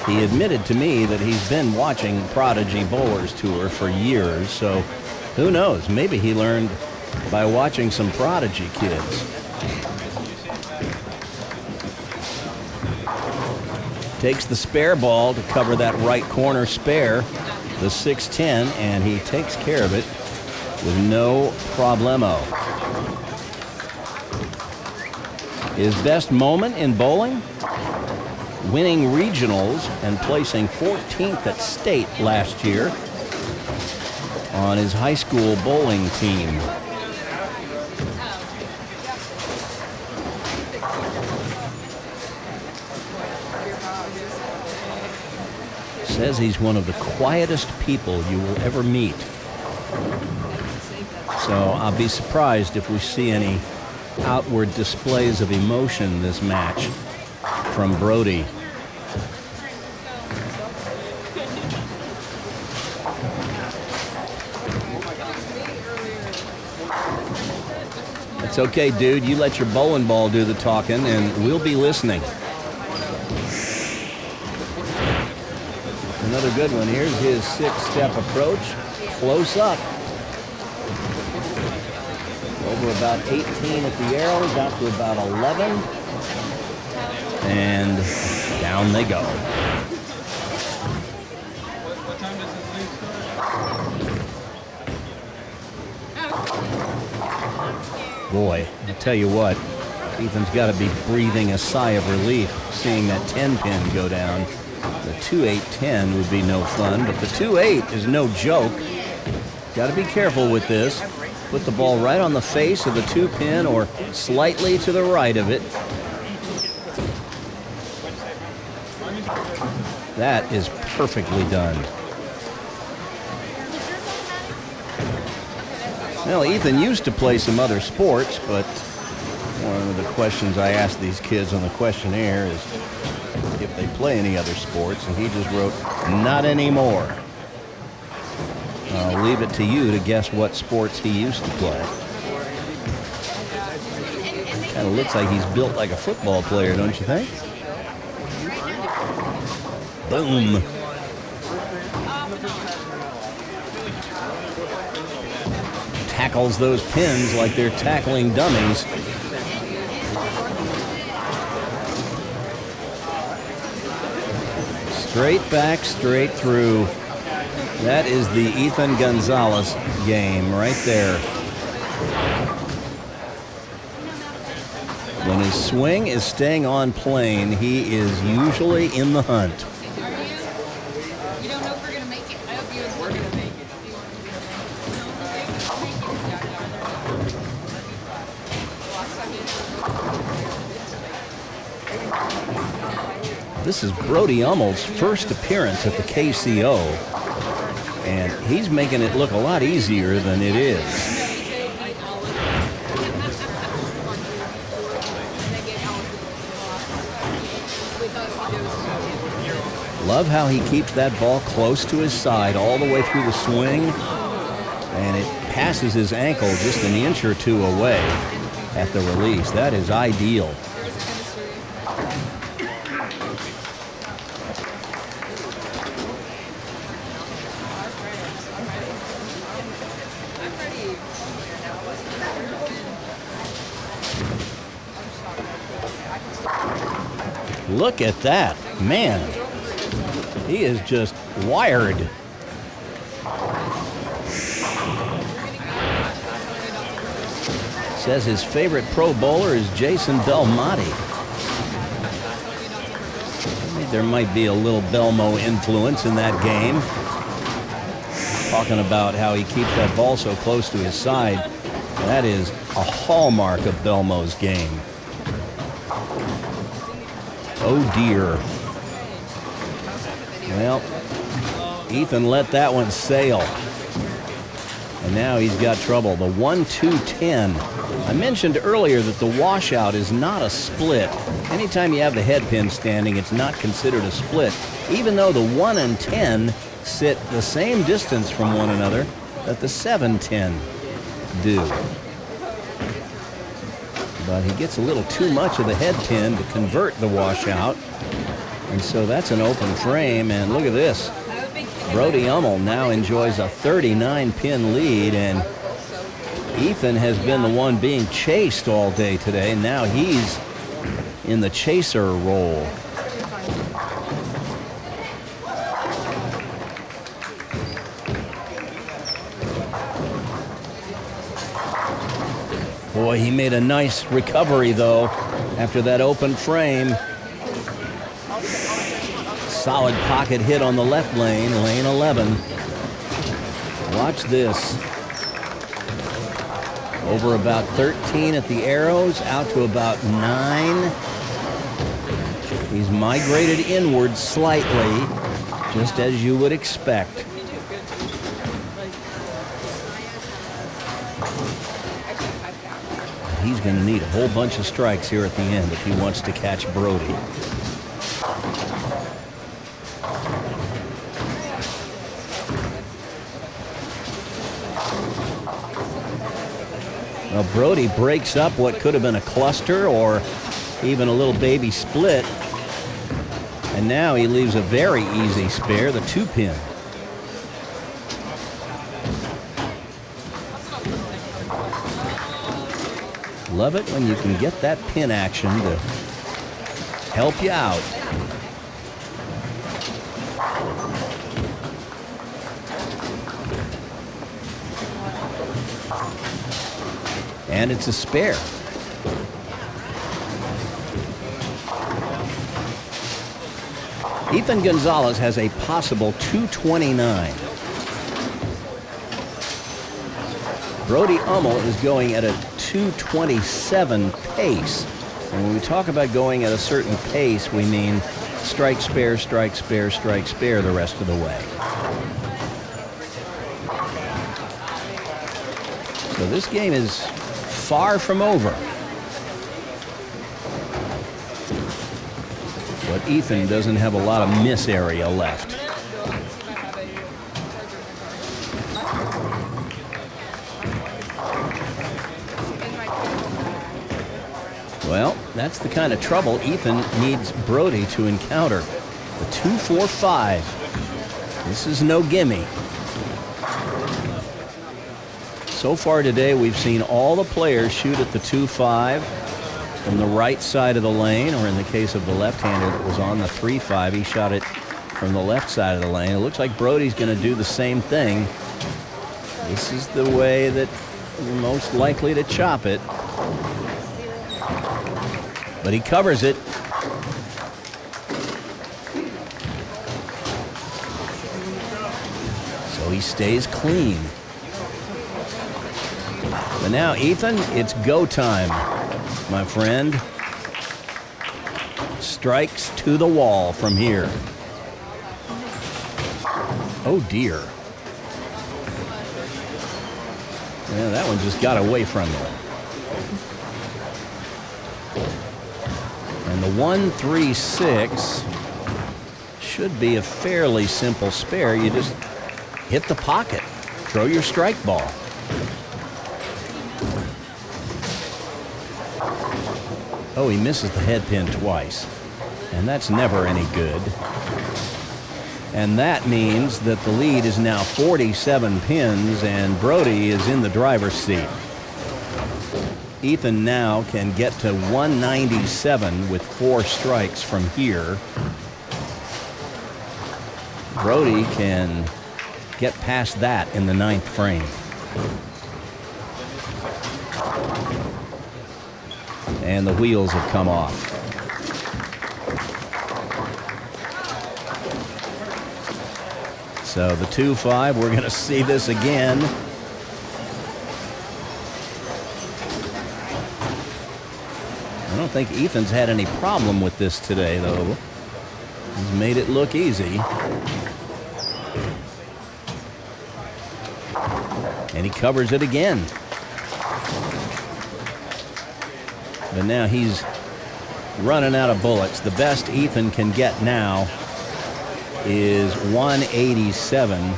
He admitted to me that he's been watching Prodigy Bowlers Tour for years, so who knows, maybe he learned by watching some Prodigy kids. Takes the spare ball to cover that right corner spare, the 6-10, and he takes care of it with no problemo. His best moment in bowling? winning regionals and placing 14th at state last year on his high school bowling team. Says he's one of the quietest people you will ever meet. So I'll be surprised if we see any outward displays of emotion this match from Brody. It's okay, dude. You let your bowling ball do the talking, and we'll be listening. Another good one. Here's his 6-step approach. Close up. Over about 18 at the arrow. Got to about 11. And down they go. Boy, I'll tell you what. Ethan's got to be breathing a sigh of relief seeing that 10-pin go down. The 2-8-10 would be no fun, but the 2-8 is no joke. Got to be careful with this. Put the ball right on the face of the 2-pin or slightly to the right of it. That is perfectly done. Well, Ethan used to play some other sports, but one of the questions I asked these kids on the questionnaire is if they play any other sports, and he just wrote, not anymore. I'll leave it to you to guess what sports he used to play. Kind of looks like he's built like a football player, don't you think? Boom. Tackles those pins like they're tackling dummies. Straight back, straight through. That is the Ethan Gonzalez game right there. When his swing is staying on plane, he is usually in the hunt. Are you? You don't know if we're going to make it. I hope you are going to make it. This is Brody Hummel's first appearance at the KCO, and he's making it look a lot easier than it is. Love how he keeps that ball close to his side all the way through the swing, and it passes his ankle just an inch or two away at the release. That is ideal. Look at that, man. He is just wired. Says his favorite pro bowler is Jason Belmonte. I think there might be a little Belmo influence in that game. Talking about how he keeps that ball so close to his side. That is a hallmark of Belmo's game. Oh dear. Well, Ethan let that one sail. And now he's got trouble. The 1-2-10. I mentioned earlier that the washout is not a split. Anytime you have the head pin standing, it's not considered a split, even though the 1 and 10 sit the same distance from one another that the 7-10 do. But he gets a little too much of the head pin to convert the washout. And so that's an open frame, and look at this. Brody Hummel now enjoys a 39-pin lead, and Ethan has been the one being chased all day today. Now he's in the chaser role. Boy, he made a nice recovery, though, after that open frame. Solid pocket hit on the left lane, lane 11. Watch this. Over about 13 at the arrows, out to about 9. He's migrated inward slightly, just as you would expect. He's going to need a whole bunch of strikes here at the end if he wants to catch Brody. Well, Brody breaks up what could have been a cluster or even a little baby split. And now he leaves a very easy spare, the 2-pin. Love it when you can get that pin action to help you out. And it's a spare. Ethan Gonzalez has a possible 229. Brody Hummel is going at a 227 pace. And when we talk about going at a certain pace, we mean strike, spare, strike, spare, strike, spare the rest of the way. So this game is far from over. But Ethan doesn't have a lot of miss area left. Well, that's the kind of trouble Ethan needs Brody to encounter. The 2-4-5. This is no gimme. So far today, we've seen all the players shoot at the 2-5 from the right side of the lane, or in the case of the left-hander that was on the 3-5, he shot it from the left side of the lane. It looks like Brody's going to do the same thing. This is the way that we're most likely to chop it. But he covers it. So he stays clean. But now, Ethan, it's go time, my friend. Strikes to the wall from here. Oh, dear. Yeah, that one just got away from him. And the 1-3-6 should be a fairly simple spare. You just hit the pocket, throw your strike ball. Oh, he misses the head pin twice, and that's never any good. And that means that the lead is now 47 pins, and Brody is in the driver's seat. Ethan now can get to 197 with 4 strikes from here. Brody can get past that in the 9th frame. And the wheels have come off. So the 2-5, we're going to see this again. I don't think Ethan's had any problem with this today, though. He's made it look easy. And he covers it again. But now he's running out of bullets. The best Ethan can get now is 187.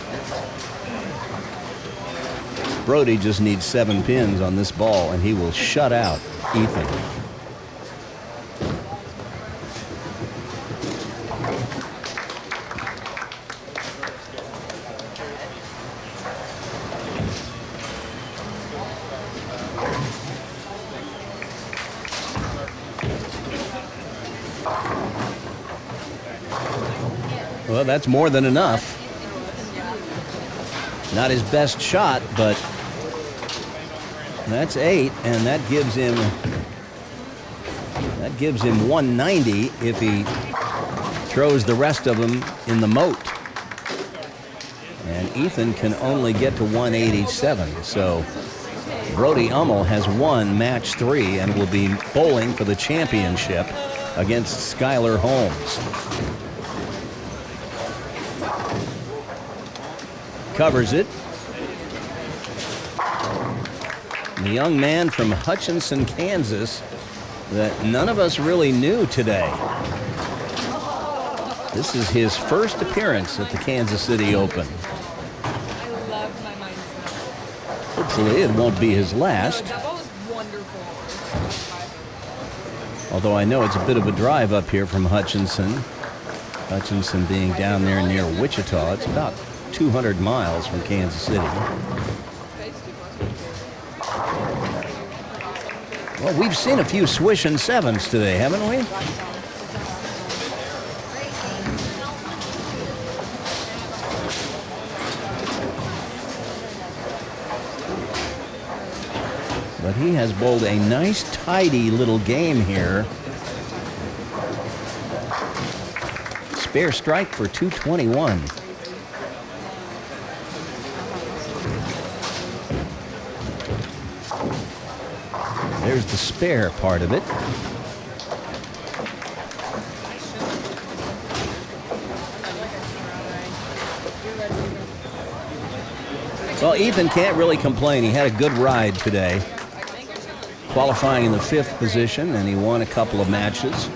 Brody just needs 7 pins on this ball, and he will shut out Ethan. Well, that's more than enough. Not his best shot, but that's 8, and that gives him 190 if he throws the rest of them in the moat. And Ethan can only get to 187. So Brody Hummel has won match 3 and will be bowling for the championship against Skylar Holmes. Covers it. The young man from Hutchinson, Kansas, that none of us really knew today. This is his first appearance at the Kansas City Open. I love my mindset. Hopefully it won't be his last. That ball was wonderful. Although I know it's a bit of a drive up here from Hutchinson. Hutchinson being down there near Wichita. It's about 200 miles from Kansas City. Well, we've seen a few swishing 7s today, haven't we? But he has bowled a nice, tidy little game here. Spare strike for 221. There's the spare part of it. Well, Ethan can't really complain. He had a good ride today. Qualifying in the 5th position, and he won a couple of matches.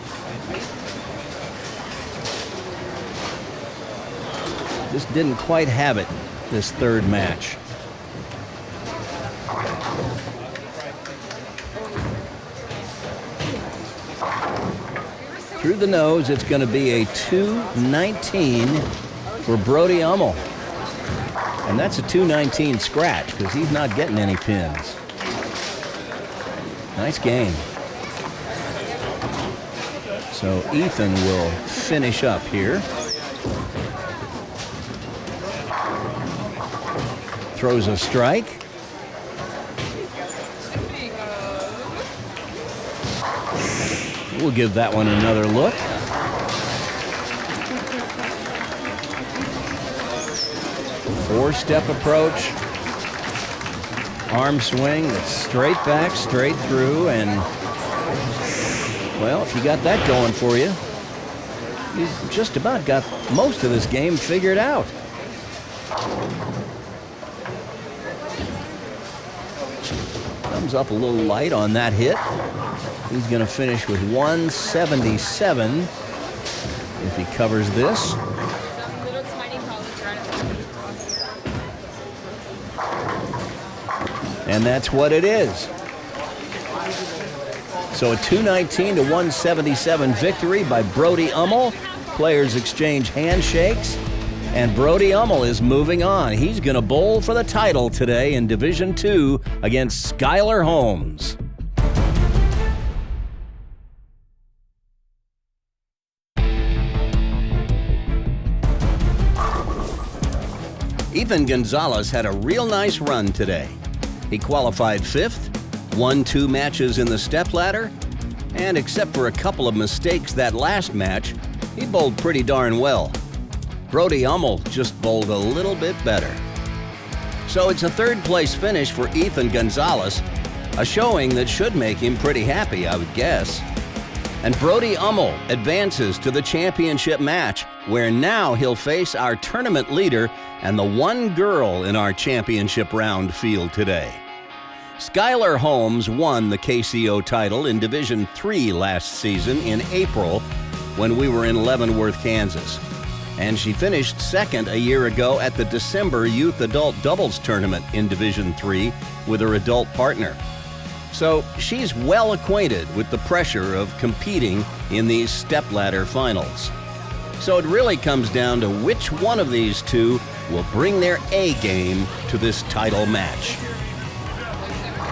Just didn't quite have it this 3rd match. Through the nose, it's going to be a 219 for Brody Hummel. And that's a 219 scratch because he's not getting any pins. Nice game. So Ethan will finish up here. Throws a strike. We'll give that one another look. Four-step approach. Arm swing that's straight back, straight through, and, well, if you got that going for you, you've just about got most of this game figured out. Comes up a little light on that hit. He's going to finish with 177 if he covers this. And that's what it is. So a 219 to 177 victory by Brody Hummel. Players exchange handshakes. And Brody Hummel is moving on. He's going to bowl for the title today in Division II against Skylar Holmes. Ethan Gonzalez had a real nice run today. He qualified 5th, won 2 matches in the stepladder, and except for a couple of mistakes that last match, he bowled pretty darn well. Brody Hummel just bowled a little bit better. So it's a 3rd place finish for Ethan Gonzalez, a showing that should make him pretty happy, I would guess. And Brody Hummel advances to the championship match, where now he'll face our tournament leader and the one girl in our championship round field today. Skylar Holmes won the KCO title in Division III last season in April when we were in Leavenworth, Kansas. And she finished 2nd a year ago at the December Youth Adult Doubles Tournament in Division III with her adult partner. So she's well acquainted with the pressure of competing in these stepladder finals. So it really comes down to which one of these two will bring their A game to this title match.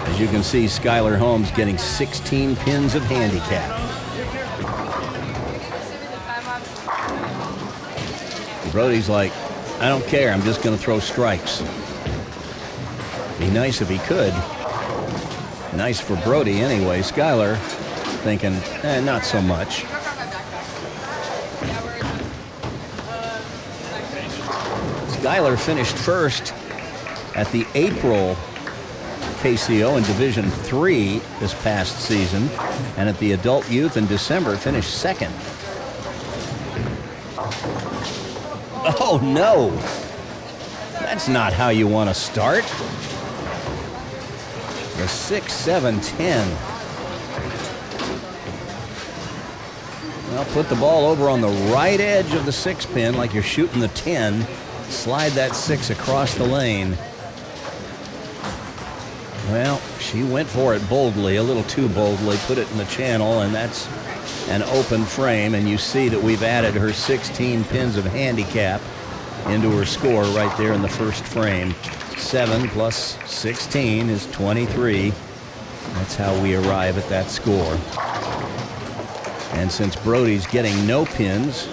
As you can see, Skylar Holmes getting 16 pins of handicap. Brody's like, I don't care, I'm just going to throw strikes. Be nice if he could. Nice for Brody anyway. Skylar thinking, not so much. Skylar finished first at the April KCO in Division III this past season, and at the Adult Youth in December finished second. Oh no! That's not how you want to start. The 6-7-10. Well, put the ball over on the right edge of the 6 pin like you're shooting the 10. Slide that 6 across the lane. Well, she went for it boldly, a little too boldly, put it in the channel, and that's an open frame, and you see that we've added her 16 pins of handicap into her score right there in the first frame. 7 plus 16 is 23. That's how we arrive at that score. And since Brody's getting no pins,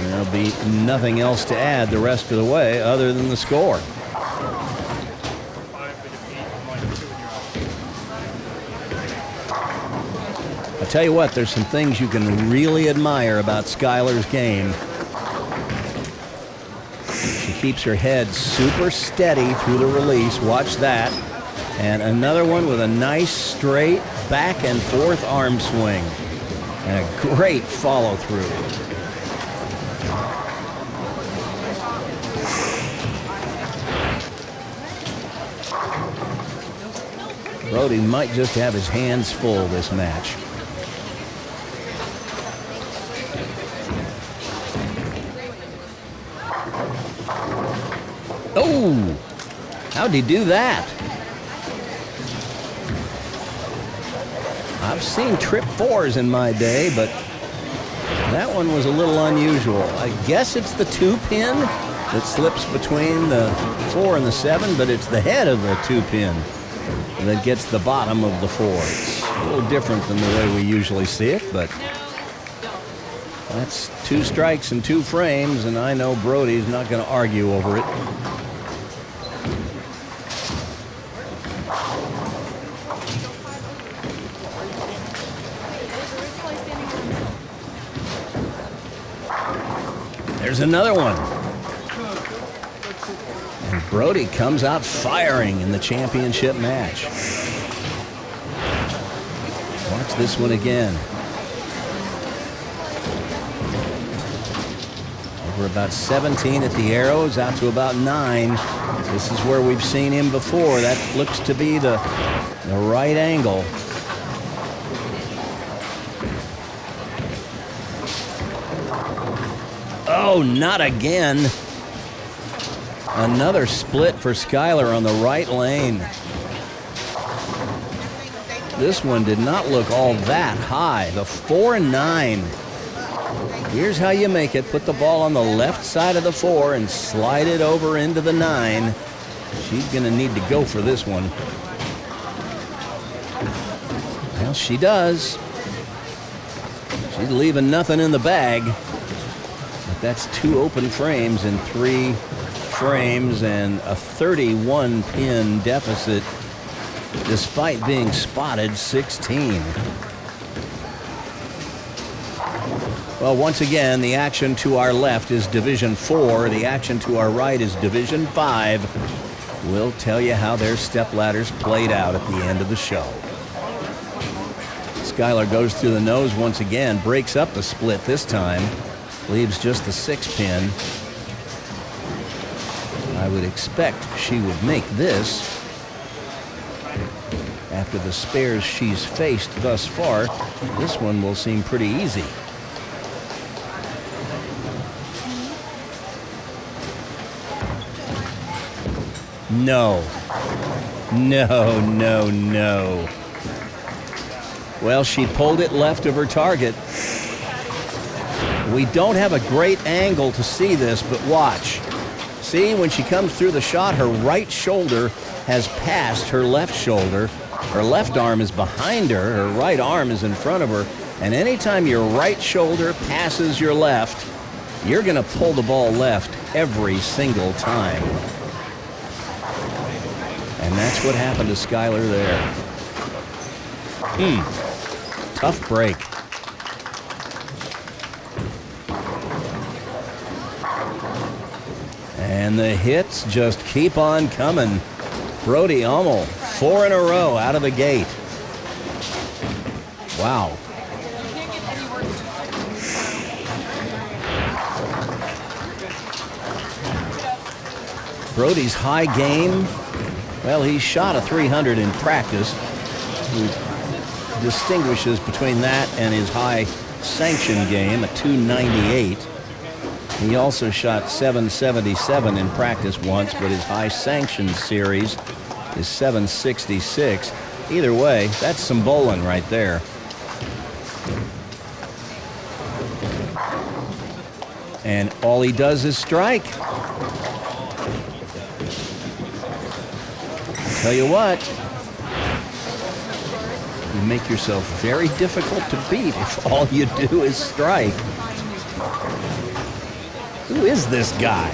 there'll be nothing else to add the rest of the way other than the score. I tell you what, there's some things you can really admire about Skylar's game. She keeps her head super steady through the release. Watch that. And another one with a nice straight back and forth arm swing. And a great follow through. Brody might just have his hands full this match. Oh, how'd he do that? I've seen trip 4s in my day, but that one was a little unusual. I guess it's the 2 pin that slips between the 4 and the 7, but it's the head of the 2 pin that gets the bottom of the 4. It's a little different than the way we usually see it, but that's 2 strikes and 2 frames, and I know Brody's not going to argue over it. There's another one. And Brody comes out firing in the championship match. Watch this one again. Over about 17 at the arrows, out to about 9. This is where we've seen him before. That looks to be the right angle. Oh, not again. Another split for Skylar on the right lane. This one did not look all that high. The 4 and 9. Here's how you make it. Put the ball on the left side of the 4 and slide it over into the 9. She's going to need to go for this one. Well, she does. She's leaving nothing in the bag. But that's 2 open frames and 3 frames and a 31 pin deficit despite being spotted 16. Well, once again, the action to our left is Division 4. The action to our right is Division 5. We'll tell you how their stepladders played out at the end of the show. Skylar goes through the nose once again, breaks up the split this time, leaves just the 6 pin. I would expect she would make this. After the spares she's faced thus far, this one will seem pretty easy. No. No, no, no. Well, she pulled it left of her target. We don't have a great angle to see this, but watch. See, when she comes through the shot, her right shoulder has passed her left shoulder. Her left arm is behind her. Her right arm is in front of her. And anytime your right shoulder passes your left, you're going to pull the ball left every single time. And that's what happened to Skylar there. Tough break. And the hits just keep on coming. Brody Hummel, 4 in a row out of the gate. Wow. Brody's high game, well, he shot a 300 in practice. He distinguishes between that and his high sanction game, a 298. He also shot 777 in practice once, but his high sanction series is 766. Either way, that's some bowling right there. And all he does is strike. Tell you what, you make yourself very difficult to beat if all you do is strike. Who is this guy?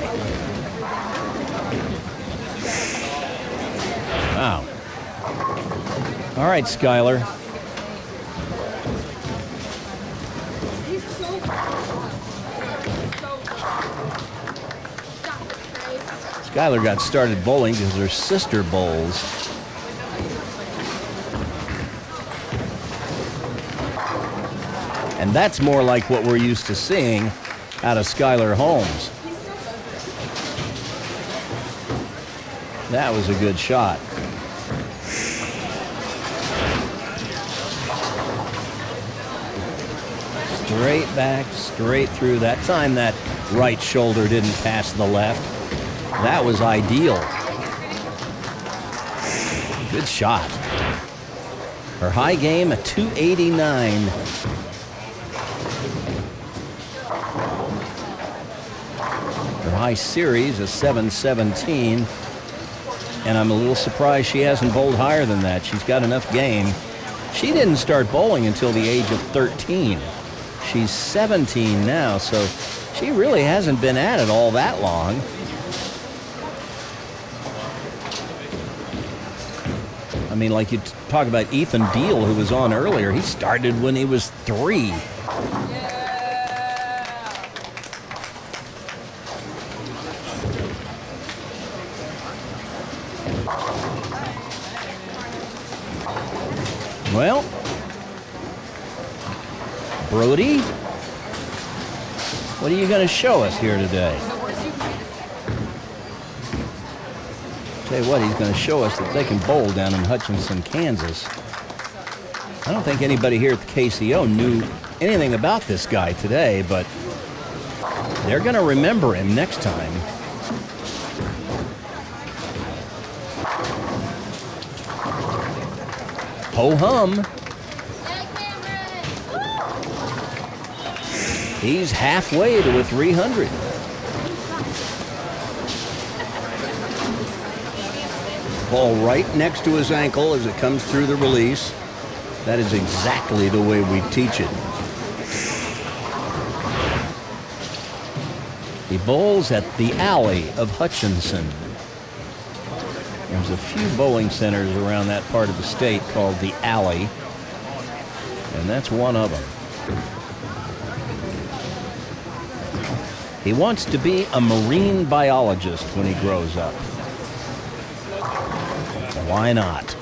Wow. All right, Skyler. Skyler got started bowling because her sister bowls. And that's more like what we're used to seeing out of Skyler Holmes. That was a good shot. Straight back, straight through. That time that right shoulder didn't pass the left. That was ideal. Good shot. Her high game, a 289. Her high series, a 717. And I'm a little surprised she hasn't bowled higher than that. She's got enough game. She didn't start bowling until the age of 13. She's 17 now, so she really hasn't been at it all that long. I mean, like you talk about Ethan Deal, who was on earlier. He started when he was 3. Well, Brody, what are you going to show us here today? Tell you what, he's going to show us that they can bowl down in Hutchinson, Kansas. I don't think anybody here at the KCO knew anything about this guy today, but they're going to remember him next time. Ho-hum. He's halfway to a 300. Ball right next to his ankle as it comes through the release. That is exactly the way we teach it. He bowls at the Alley of Hutchinson. There's a few bowling centers around that part of the state called the Alley, and that's one of them. He wants to be a marine biologist when he grows up. Why not?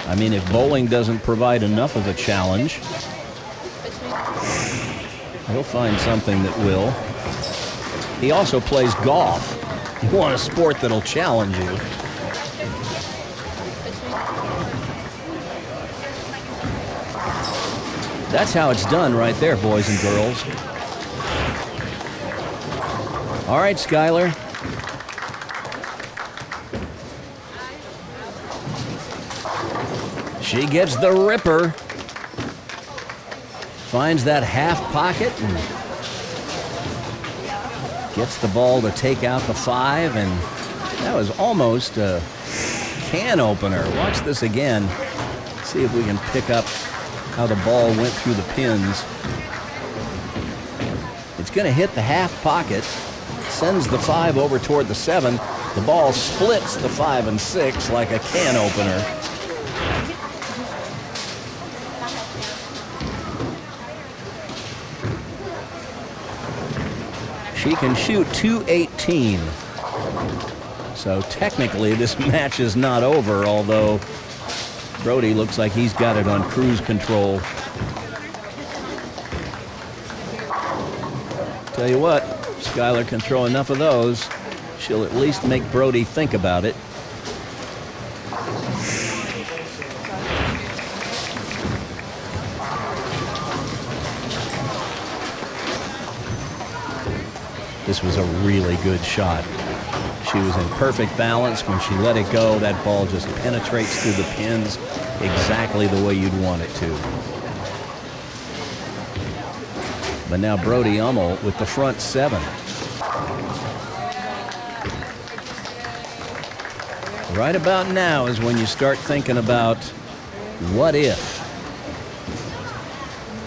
I mean, if bowling doesn't provide enough of a challenge, he'll find something that will. He also plays golf. You want a sport that'll challenge you. That's how it's done right there, boys and girls. All right, Skyler. She gets the ripper. Finds that half pocket and gets the ball to take out the 5, and that was almost a can opener. Watch this again. See if we can pick up how the ball went through the pins. It's going to hit the half pocket, sends the 5 over toward the 7. The ball splits the 5 and 6 like a can opener. She can shoot 218. So technically this match is not over, although Brody looks like he's got it on cruise control. Tell you what, Skylar can throw enough of those, she'll at least make Brody think about it. This was a really good shot. She was in perfect balance. When she let it go, that ball just penetrates through the pins exactly the way you'd want it to. But now Brody Hummel with the front 7. Right about now is when you start thinking about what if.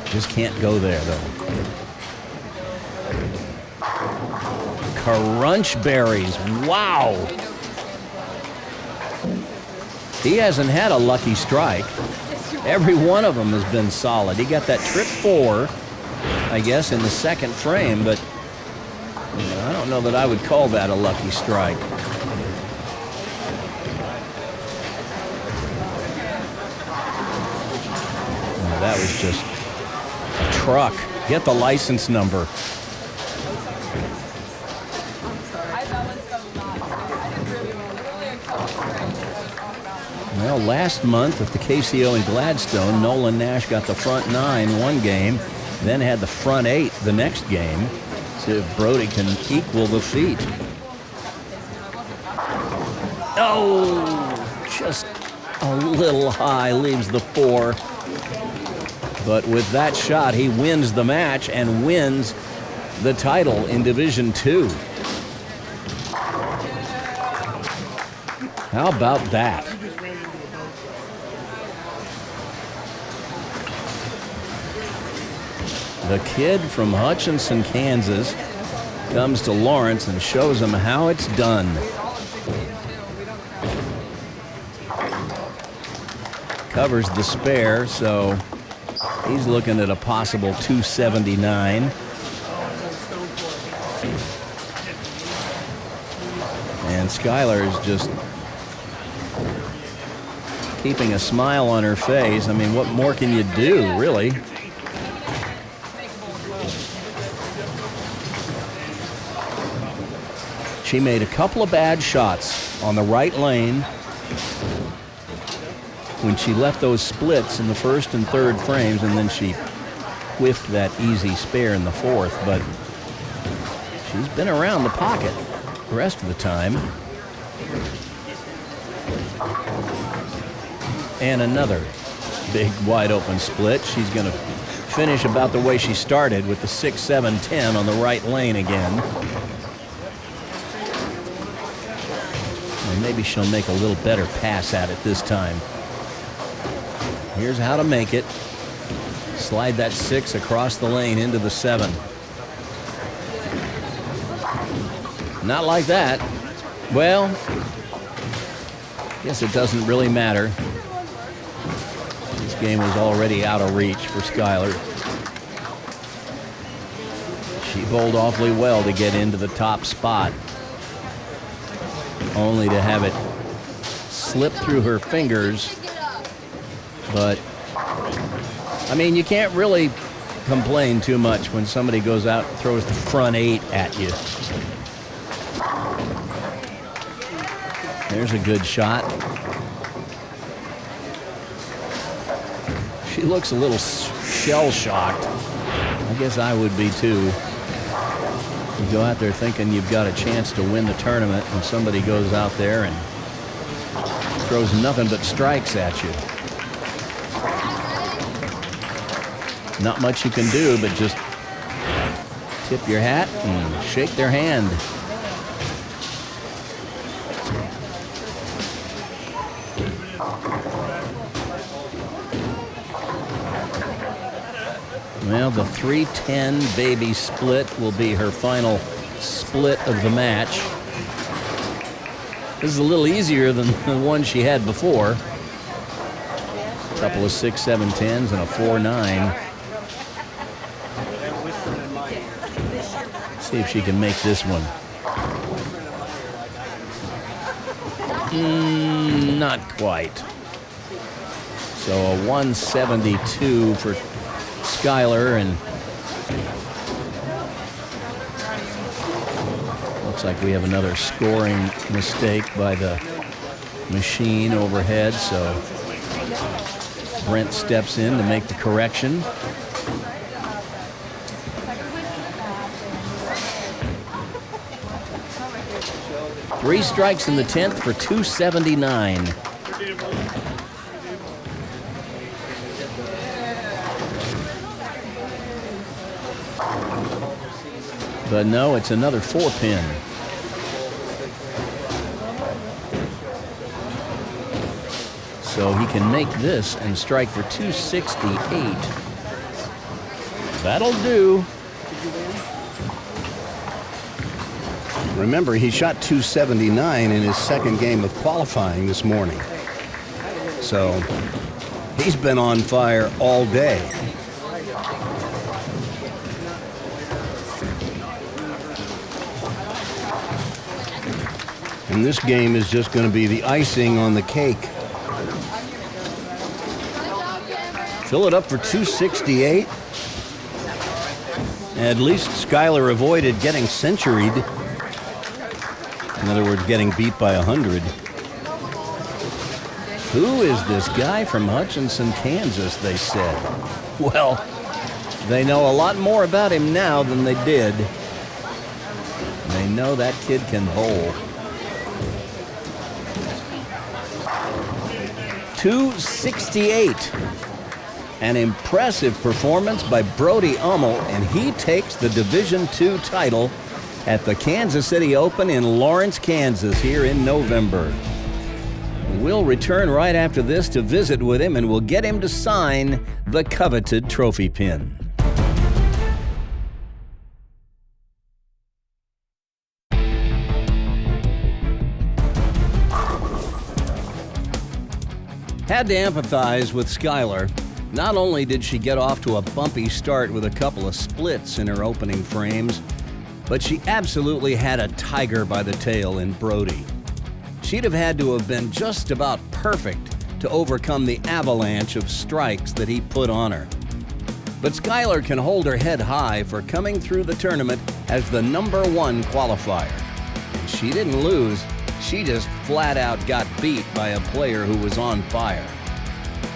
Just can't go there, though. Crunch berries. Wow. He hasn't had a lucky strike. Every one of them has been solid. He got that trip 4, I guess, in the second frame, but I don't know that I would call that a lucky strike. That was just a truck. Get the license number. Well, last month at the KCO in Gladstone, Nolan Nash got the front 9 one game, then had the front 8 the next game. See if Brody can equal the feat. Oh, just a little high, leaves the 4. But with that shot, he wins the match and wins the title in Division 2. How about that? The kid from Hutchinson, Kansas, comes to Lawrence and shows him how it's done. Covers the spare, so he's looking at a possible 279. And Skylar is just keeping a smile on her face. I mean, what more can you do, really? She made a couple of bad shots on the right lane when she left those splits in the first and third frames, and then she whiffed that easy spare in the 4th, but she's been around the pocket the rest of the time. And another big wide open split. She's going to finish about the way she started with the 6-7-10 on the right lane again. And maybe she'll make a little better pass at it this time. Here's how to make it. Slide that 6 across the lane into the 7. Not like that. Well, guess it doesn't really matter. This game was already out of reach for Skylar. She bowled awfully well to get into the top spot, only to have it slip through her fingers. But, I mean, you can't really complain too much when somebody goes out and throws the front 8 at you. There's a good shot. She looks a little shell-shocked. I guess I would be too. You go out there thinking you've got a chance to win the tournament, and somebody goes out there and throws nothing but strikes at you. Not much you can do but just tip your hat and shake their hand. Well, the 3-10 baby split will be her final split of the match. This is a little easier than the one she had before. A couple of 6-7-10s and a 4-9. See if she can make this one. Not quite. So a 172 for Skylar, and looks like we have another scoring mistake by the machine overhead, so Brent steps in to make the correction. Three strikes in the 10th for 279. But no, it's another 4-pin. So he can make this and strike for 268. That'll do. Remember, he shot 279 in his second game of qualifying this morning. So he's been on fire all day. And this game is just going to be the icing on the cake. Fill it up for 268. At least Skylar avoided getting centuried. In other words, getting beat by 100. Who is this guy from Hutchinson, Kansas, they said? Well, they know a lot more about him now than they did. They know that kid can bowl. 268. An impressive performance by Brody Hummel, and he takes the Division II title at the Kansas City Open in Lawrence, Kansas, here in November. We'll return right after this to visit with him, and we'll get him to sign the coveted trophy pin. Had to empathize with Skylar. Not only did she get off to a bumpy start with a couple of splits in her opening frames, but she absolutely had a tiger by the tail in Brody. She'd have had to have been just about perfect to overcome the avalanche of strikes that he put on her. But Skylar can hold her head high for coming through the tournament as the #1 qualifier. And she didn't lose, she just flat out got beat by a player who was on fire.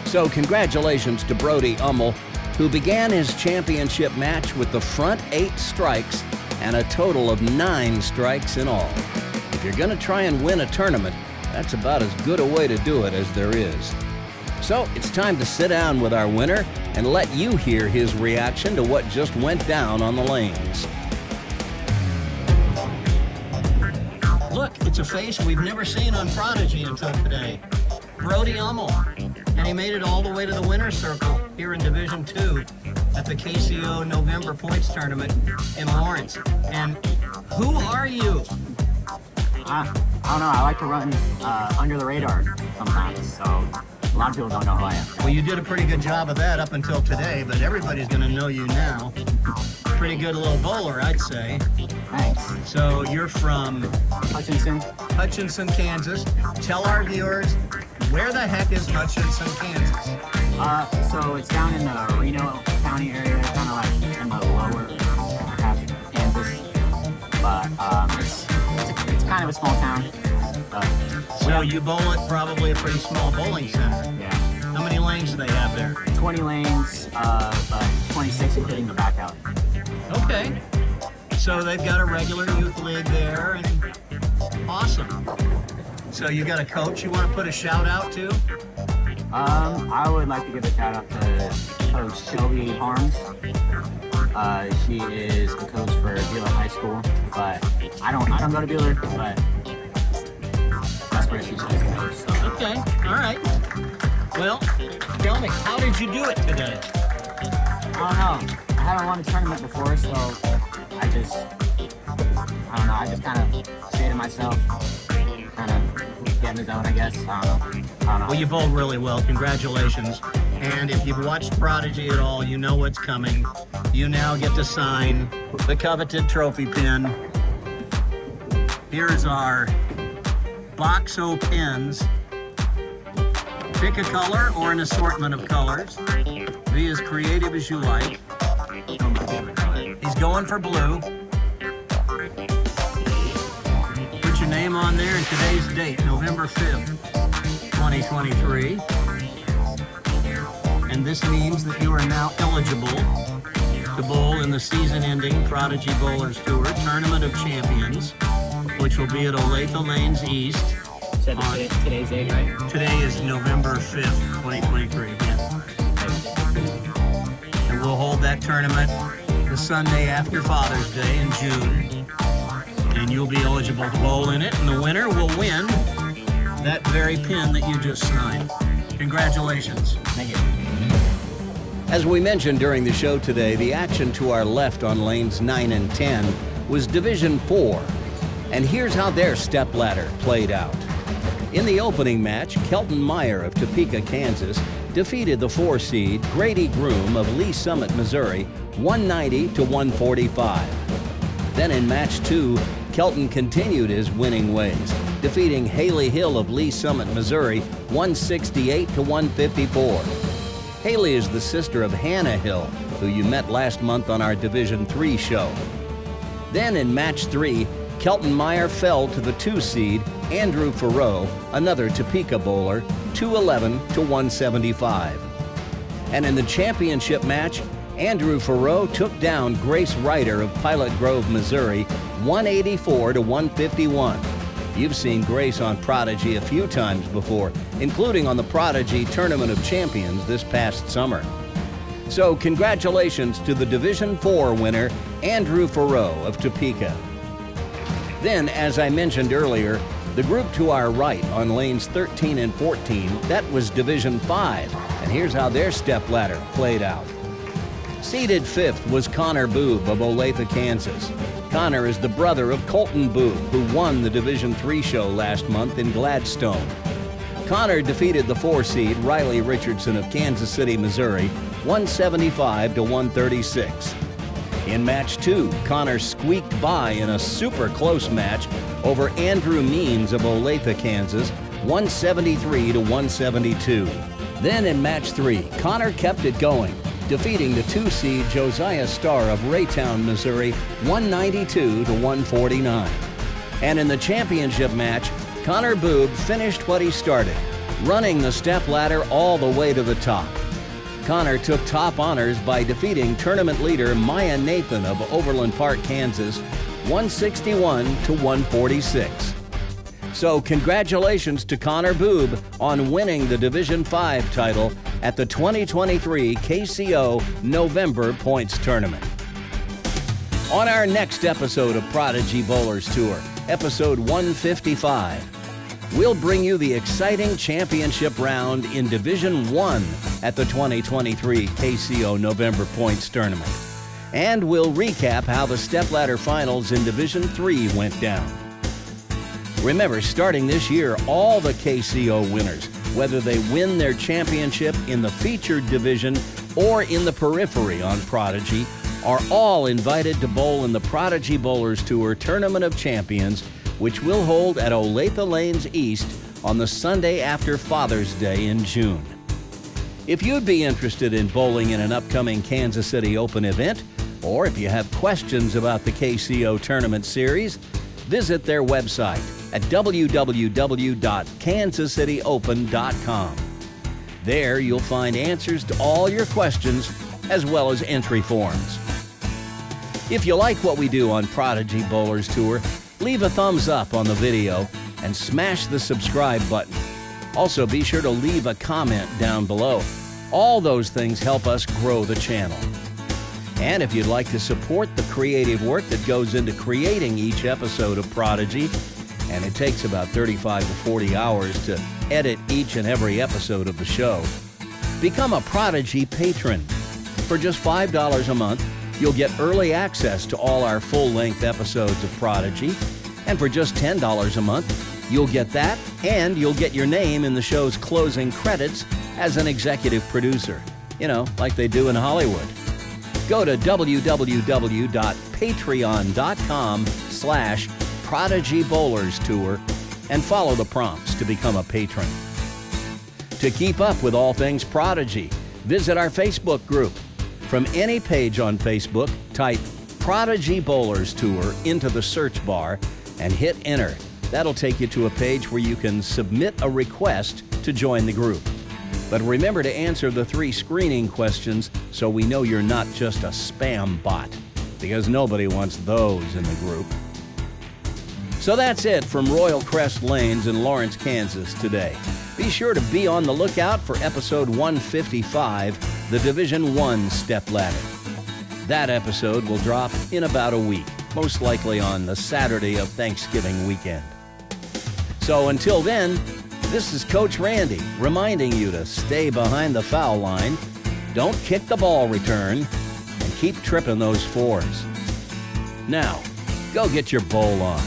So congratulations to Brody Hummel, who began his championship match with the front 8 strikes and a total of 9 strikes in all. If you're going to try and win a tournament, that's about as good a way to do it as there is. So it's time to sit down with our winner and let you hear his reaction to what just went down on the lanes. Look, it's a face we've never seen on Prodigy until today. Brody Hummel. And he made it all the way to the winner's circle here in Division II at the KCO November Points Tournament in Lawrence. And who are you? I don't know. I like to run under the radar sometimes, so a lot of people don't know who I am. Well, you did a pretty good job of that up until today, but everybody's going to know you now. Pretty good little bowler, I'd say. Thanks. So you're from Hutchinson, Kansas. Tell our viewers, where the heck is Hutchinson, Kansas? So it's down in the Reno County area, kind of like in the lower half of Kansas. But it's kind of a small town. So you bowl at probably a pretty small bowling center. Yeah. How many lanes do they have there? 20 lanes, 26 including the back out. Okay. So they've got a regular youth league there, and awesome. So you got a coach you want to put a shout out to? I would like to give a shout out to Coach Shelby Harms. She is the coach for Beeler High School, but I don't go to Beeler, but that's where she's supposed to go. So. Okay, all right. Well, tell me, how did you do it today? I don't know. I haven't won a tournament before, so I just kind of stayed to myself, kind of get in the zone, I guess. I don't know. Well, you bowled really well. Congratulations. And if you've watched Prodigy at all, you know what's coming. You now get to sign the coveted trophy pin. Here's our Boxo pins. Pick a color or an assortment of colors. Be as creative as you like. He's going for blue. Put your name on there and today's date, November 5th, 2023. And this means that you are now eligible to bowl in the season-ending Prodigy Bowlers Tour Tournament of Champions, which will be at Olathe Lanes East. Said today's date, right? Today is November 5th, 2023. Yeah. And we'll hold that tournament the Sunday after Father's Day in June. And you'll be eligible to bowl in it, and the winner will win that very pin that you just signed. Congratulations. Thank you. As we mentioned during the show today, the action to our left on lanes 9 and 10 was Division 4. And here's how their stepladder played out. In the opening match, Kelton Meyer of Topeka, Kansas, defeated the 4 seed Grady Groom of Lee Summit, Missouri, 190 to 145. Then in match 2, Kelton continued his winning ways, defeating Haley Hill of Lee Summit, Missouri, 168 to 154. Haley is the sister of Hannah Hill, who you met last month on our Division 3 show. Then in match 3, Kelton Meyer fell to the 2 seed Andrew Farrow, another Topeka bowler, 211 to 175. And in the championship match, Andrew Farrow took down Grace Ryder of Pilot Grove, Missouri, 184 to 151. You've seen Grace on Prodigy a few times before, including on the Prodigy Tournament of Champions this past summer. So congratulations to the Division 4 winner, Andrew Farrow of Topeka. Then, as I mentioned earlier, the group to our right on lanes 13 and 14, that was Division 5, and here's how their stepladder played out. Seated 5th was Connor Boob of Olathe, Kansas. Connor is the brother of Colton Boob, who won the Division 3 show last month in Gladstone. Connor defeated the 4 seed Riley Richardson of Kansas City, Missouri, 175 to 136. In match 2, Connor squeaked by in a super close match over Andrew Means of Olathe, Kansas, 173 to 172. Then in match 3, Connor kept it going, defeating the 2 seed Josiah Starr of Raytown, Missouri, 192 to 149. And in the championship match, Connor Boob finished what he started, running the stepladder all the way to the top. Connor took top honors by defeating tournament leader Maya Nathan of Overland Park, Kansas, 161 to 146. So congratulations to Connor Boob on winning the Division 5 title at the 2023 KCO November Points Tournament. On our next episode of Prodigy Bowlers Tour, episode 155, we'll bring you the exciting championship round in Division 1 at the 2023 KCO November Points Tournament. And we'll recap how the stepladder finals in Division 3 went down. Remember, starting this year, all the KCO winners, whether they win their championship in the featured division or in the periphery on Prodigy, are all invited to bowl in the Prodigy Bowlers Tour Tournament of Champions, which we'll hold at Olathe Lanes East on the Sunday after Father's Day in June. If you'd be interested in bowling in an upcoming Kansas City Open event, or if you have questions about the KCO Tournament Series, visit their website at www.kansascityopen.com. There you'll find answers to all your questions as well as entry forms. If you like what we do on Prodigy Bowlers Tour, leave a thumbs up on the video and smash the subscribe button. Also, be sure to leave a comment down below. All those things help us grow the channel. And if you'd like to support the creative work that goes into creating each episode of Prodigy, and it takes about 35 to 40 hours to edit each and every episode of the show, become a Prodigy patron. For just $5 a month, you'll get early access to all our full-length episodes of Prodigy, and for just $10 a month, You'll get that, and you'll get your name in the show's closing credits as an executive producer. You know, like they do in Hollywood. Go to www.patreon.com/Prodigy Bowlers Tour and follow the prompts to become a patron. To keep up with all things Prodigy, visit our Facebook group. From any page on Facebook, type Prodigy Bowlers Tour into the search bar and hit enter. That'll take you to a page where you can submit a request to join the group. But remember to answer the 3 screening questions so we know you're not just a spam bot, because nobody wants those in the group. So that's it from Royal Crest Lanes in Lawrence, Kansas today. Be sure to be on the lookout for episode 155, the Division I Stepladder. That episode will drop in about a week, most likely on the Saturday of Thanksgiving weekend. So until then, this is Coach Randy reminding you to stay behind the foul line, don't kick the ball return, and keep tripping those 4s. Now, go get your bowl on.